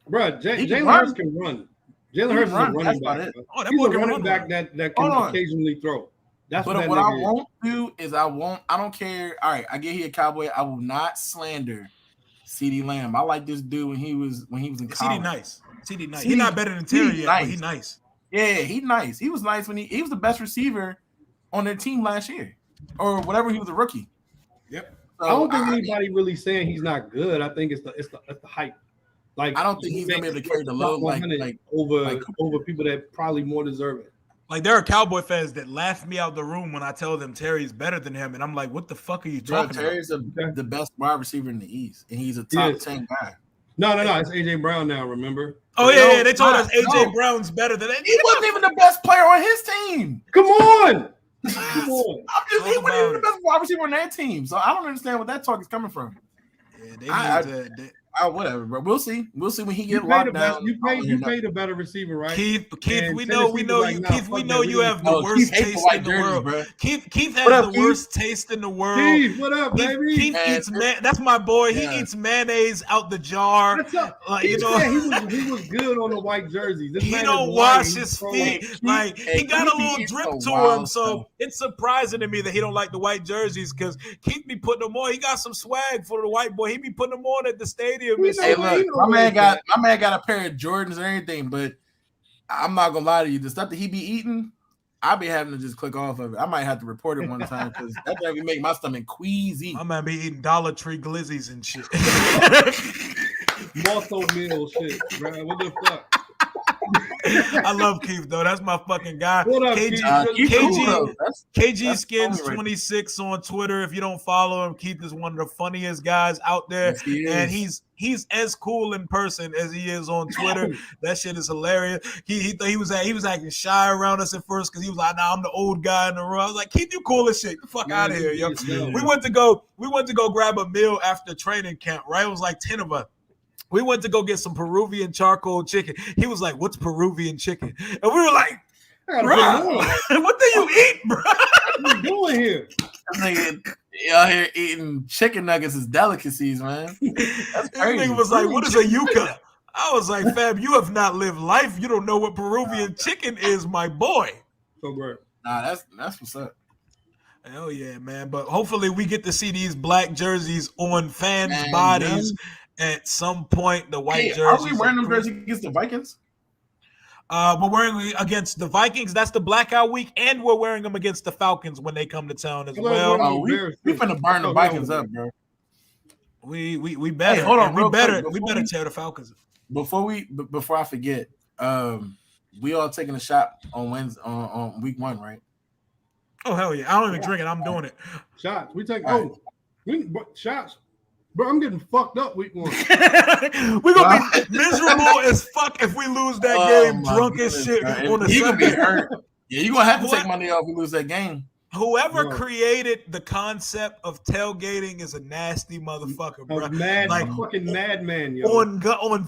Bro, Jalen Hurts can run. Jalen Hurts is a running back. He's a running back that can occasionally throw. That's what I won't do is I don't care. All right, I get he a Cowboy. I will not slander CeeDee Lamb. I like this dude when he was in college. CeeDee nice. He's not better than Terry yet, but he's nice. Yeah, he's nice. He was nice when he was the best receiver on their team last year, or whatever. He was a rookie. Yep. So I don't think anybody really saying he's not good. I think it's the hype. Like I don't think he's gonna be able to carry the load over people that probably more deserve it. Like there are Cowboy fans that laugh me out the room when I tell them Terry's better than him, and I'm like, what the fuck are you talking about? Terry's the best wide receiver in the East, and he's a top 10 guy. No, it's AJ Brown now. Remember? Oh yeah, they told us AJ Brown's better than he wasn't even the best player on his team. Come on. He wasn't even the best wide receiver on that team. So I don't understand where that talk is coming from. Yeah, whatever, bro. We'll see. We'll see when he gets locked down. You paid a better receiver, right? Keith, we know you. Keith, we know you have the worst taste in the world. Bro. Keith has the worst taste in the world. Keith, what up, baby? Keith eats that's my boy. He eats mayonnaise out the jar. Like he was good on the white jerseys. He don't wash his feet. Like he got a little drip to him, so it's surprising to me that he don't like the white jerseys because Keith be putting them on. He got some swag for the white boy. He be putting them on at the stadium. Hey, look, my man got a pair of Jordans and everything, but I'm not gonna lie to you. The stuff that he be eating, I be having to just click off of it. I might have to report it one time because that thing make my stomach queasy. I might be eating Dollar Tree glizzies and shit. Malto meal shit, bro. What the fuck? I love Keith though. That's my fucking guy. What up, KG, Keith? KG Skins funny, right? 26 on Twitter. If you don't follow him, Keith is one of the funniest guys out there, Yes, he and is. he's as cool in person as he is on Twitter. That shit is hilarious. He was acting shy around us at first because he was like, "Nah, I'm the old guy in the room." I was like, "Keith, you cool as shit. Get the fuck out of here, yo." We went to go grab a meal after training camp. Right, it was like 10 of us. We went to go get some Peruvian charcoal chicken. He was like, "What's Peruvian chicken?" And we were like, "Bro, what do you eat, bro? What are you doing here?" Y'all here eating chicken nuggets as delicacies, man. That's crazy. This nigga was like, "What is a yuca?" I was like, "Fab, you have not lived life. You don't know what Peruvian chicken is, my boy." So great. Nah, that's what's up. Hell yeah, man. But hopefully we get to see these black jerseys on fans' bodies at some point. The white jerseys. Are we wearing them jerseys against the Vikings? We're wearing against the Vikings. That's the blackout week, and we're wearing them against the Falcons when they come to town as well. Oh, we finna burn the Vikings up, bro. We better. Hey, hold on, we better tear the Falcons. Before I forget, we all taking a shot on Wednesday on week 1, right? Oh hell yeah! I don't even drink it. I'm doing it. Shots. We take shots. Bro, I'm getting fucked up week 1. We're gonna be miserable as fuck if we lose that game drunk as shit on a Sunday. Gonna be hurt. Yeah, you're gonna have to take money off if we lose that game. Whoever created the concept of tailgating is a nasty motherfucker, bro. Fucking madman, yo. On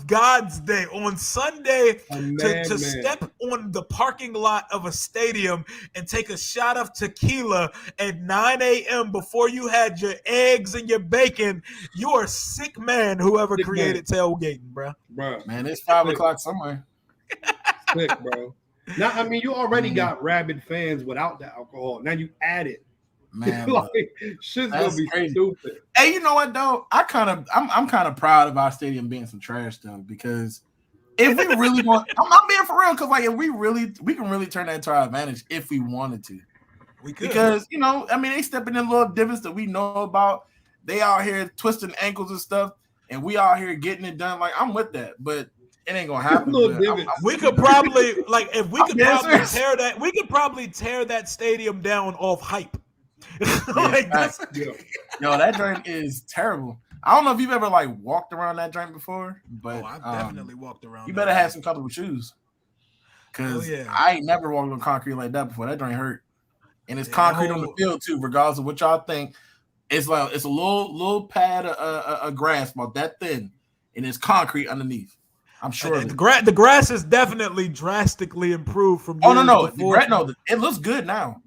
God's day, on Sunday, to step on the parking lot of a stadium and take a shot of tequila at 9 a.m. before you had your eggs and your bacon, you are a sick man. Whoever created tailgating, bro. Man, it's 5 o'clock somewhere. Sick, bro. Now, I mean, you already got rabid fans without the alcohol. Now you add it. Man, shit's gonna be crazy. Stupid. Hey, you know what though? I'm kind of proud of our stadium being some trash though, because if we really want, I'm being for real, because like if we can really turn that to our advantage if we wanted to. We could, because I mean, they stepping in little divots that we know about. They out here twisting ankles and stuff, and we out here getting it done. Like I'm with that, but it ain't gonna happen. We could probably tear that. We could probably tear that stadium down off hype. That joint is terrible. I don't know if you've ever like walked around that joint before, but I've definitely walked around. You better have some comfortable shoes, because I ain't never walked on concrete like that before. That joint hurt, and it's concrete on the field too. Regardless of what y'all think, it's like it's a little pad of grass about that thin, and it's concrete underneath. I'm sure the grass is definitely drastically improved from. No, it looks good now.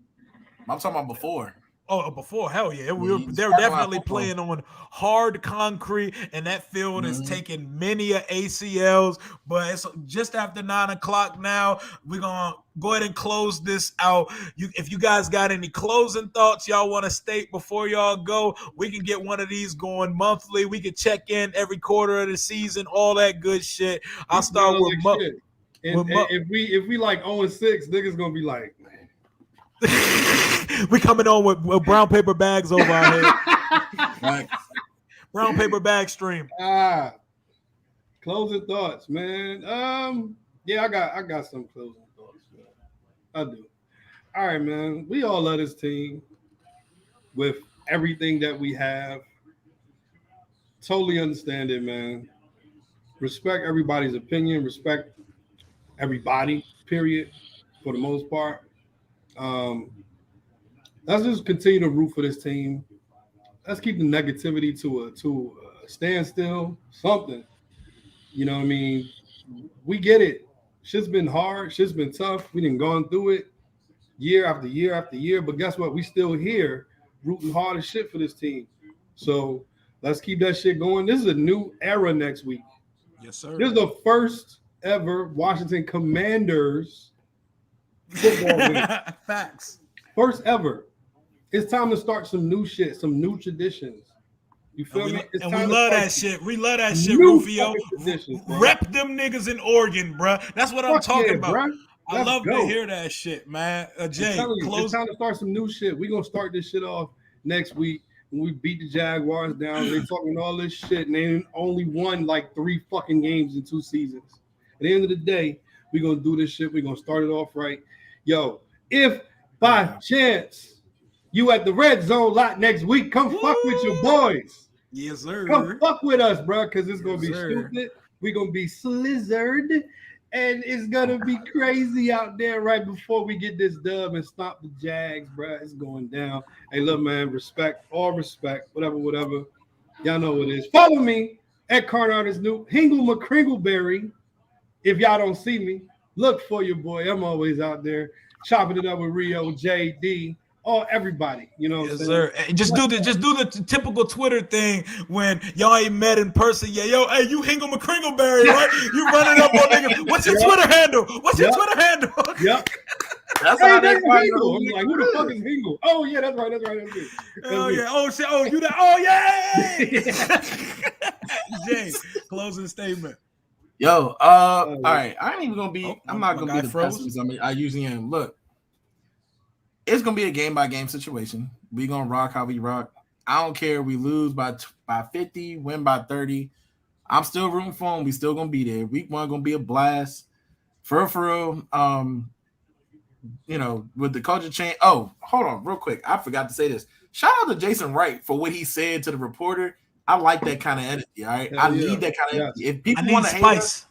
I'm talking about before. Oh, before, hell yeah. They're definitely playing on hard concrete, and that field is taking many ACLs, but it's just after 9 o'clock now. We're going to go ahead and close this out. If you guys got any closing thoughts y'all want to state before y'all go, we can get one of these going monthly. We can check in every quarter of the season, all that good shit. I'll start with if we like 0-6, niggas going to be like, we coming on with brown paper bags over our head. Brown paper bag stream. Closing thoughts, man. I got some closing thoughts, man. I do. All right, man. We all love this team with everything that we have. Totally understand it, man. Respect everybody's opinion. Respect everybody, period, for the most part. Let's just continue to root for this team. Let's keep the negativity to a standstill. Something, you know what I mean? We get it. Shit's been hard. Shit's been tough. We done gone through it year after year after year. But guess what? We still here rooting hard as shit for this team. So let's keep that shit going. This is a new era next week. Yes, sir. This is the first ever Washington Commanders football win. Facts. First ever. It's time to start some new shit, some new traditions. You feel me? And we love that shit. We love that shit, Rufio. Rep them niggas in Oregon, bro. That's what I'm talking about. Bro. I love to hear that shit, man. Jay, it's time to start some new shit. We're going to start this shit off next week when we beat the Jaguars down. They talking all this shit, and they only won like 3 fucking games in 2 seasons. At the end of the day, We're gonna do this shit. We're gonna start it off right. Yo, if by chance you at the Red Zone lot next week, come fuck with your boys. Yes, sir. Come fuck with us, bro, because it's gonna be stupid. We're gonna be slizzard, and it's gonna be crazy out there right before we get this dub and stop the Jags, bro. It's going down. Hey, look, man, respect, all respect, whatever. Y'all know what it is. Follow me at Carnar's new Hingle McCringleberry. If y'all don't see me, look for your boy. I'm always out there chopping it up with Rio, JD, everybody. You know what I'm saying? Sir. Hey, just do the typical Twitter thing when y'all ain't met in person. Yeah, yo, hey, you Hingle McCringleberry, right? You running up on niggas. What's your Twitter handle? What's your Twitter handle? Yep. That's how they Hingle. I'm like, who the fuck is Hingle? Oh yeah, that's right. Oh yeah. Oh shit. Oh, you that. Oh yeah. Jay, closing statement. Yo, all right. I ain't even gonna be. I'm not gonna be the pessimist. I usually am. Look, it's gonna be a game by game situation. We gonna rock how we rock. I don't care. We lose by 50, win by 30. I'm still rooting for them. We still gonna be there. Week 1 gonna be a blast. For real. You know, with the culture change. Oh, hold on, real quick. I forgot to say this. Shout out to Jason Wright for what he said to the reporter. I like that kind of energy. All right, I need that kind of energy. If people want to hate us,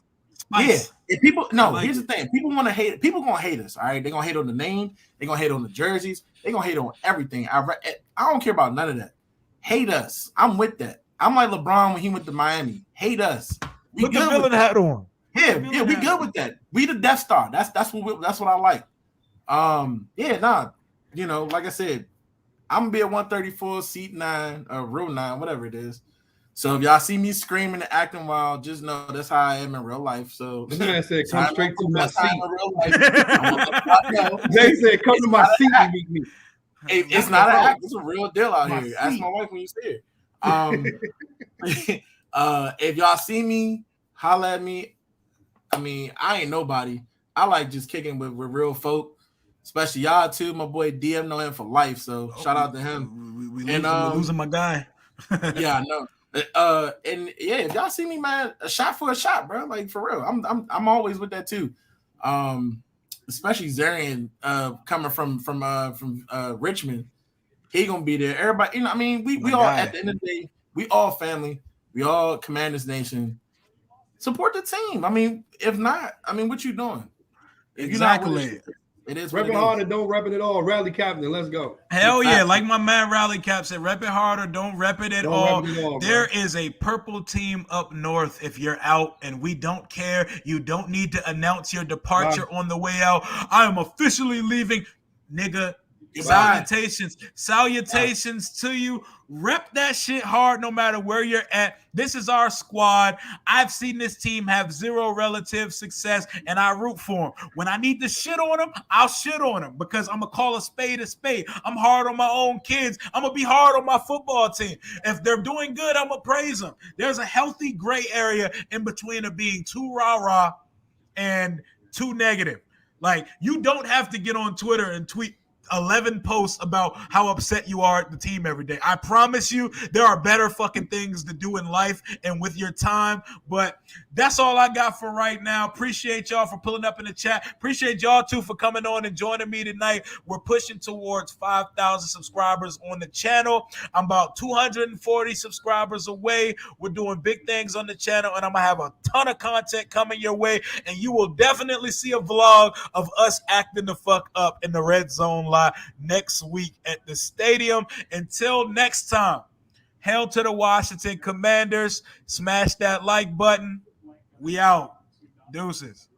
If people here's the thing. People want to hate. People gonna hate us. All right, they're gonna hate on the name. They're gonna hate on the jerseys. They're gonna hate on everything. I don't care about none of that. Hate us. I'm with that. I'm like LeBron when he went to Miami. Hate us. We Put the villain hat on. Yeah, we good with that. We the Death Star. That's what I like. You know, like I said, I'm gonna be at 134, seat 9, or row 9, whatever it is. So if y'all see me screaming and acting wild, just know that's how I am in real life. So this man said, "Come straight to my seat." They said, "Come to my seat and meet me." It's not an act. It's a real deal out here. Ask my wife when you see her. If y'all see me, holla at me. I mean, I ain't nobody. I like just kicking with real folk. Especially y'all too. My boy DM know him for life, so shout out to him. We're losing my guy. Yeah, I know. And yeah, if y'all see me, man, a shot for a shot, bro. Like for real, I'm always with that too. Especially Zarian, coming from Richmond, he gonna be there. Everybody, you know, I mean, we all at the end of the day, we all family. We all Commanders Nation. Support the team. I mean, if not, I mean, what you doing? If exactly. It is. Rep it hard or don't rep it at all. Rally captain, let's go. Hell yeah. Like my man Rally Cap said, rep it hard or don't rep it at all. There is a purple team up north if you're out, and we don't care. You don't need to announce your departure on the way out. I am officially leaving, nigga. Salutations to you. Rep that shit hard no matter where you're at. This is our squad. I've seen this team have zero relative success, and I root for them. When I need to shit on them, I'll shit on them because I'm going to call a spade a spade. I'm hard on my own kids. I'm going to be hard on my football team. If they're doing good, I'm going to praise them. There's a healthy gray area in between of being too rah-rah and too negative. Like, you don't have to get on Twitter and tweet 11 posts about how upset you are at the team every day. I promise you there are better fucking things to do in life and with your time, but that's all I got for right now. Appreciate y'all for pulling up in the chat. Appreciate y'all too for coming on and joining me tonight. We're pushing towards 5,000 subscribers on the channel. I'm about 240 subscribers away. We're doing big things on the channel, and I'm gonna have a ton of content coming your way, and you will definitely see a vlog of us acting the fuck up in the Red Zone next week at the stadium. Until next time, hail to the Washington Commanders. Smash that like button. We out. Deuces.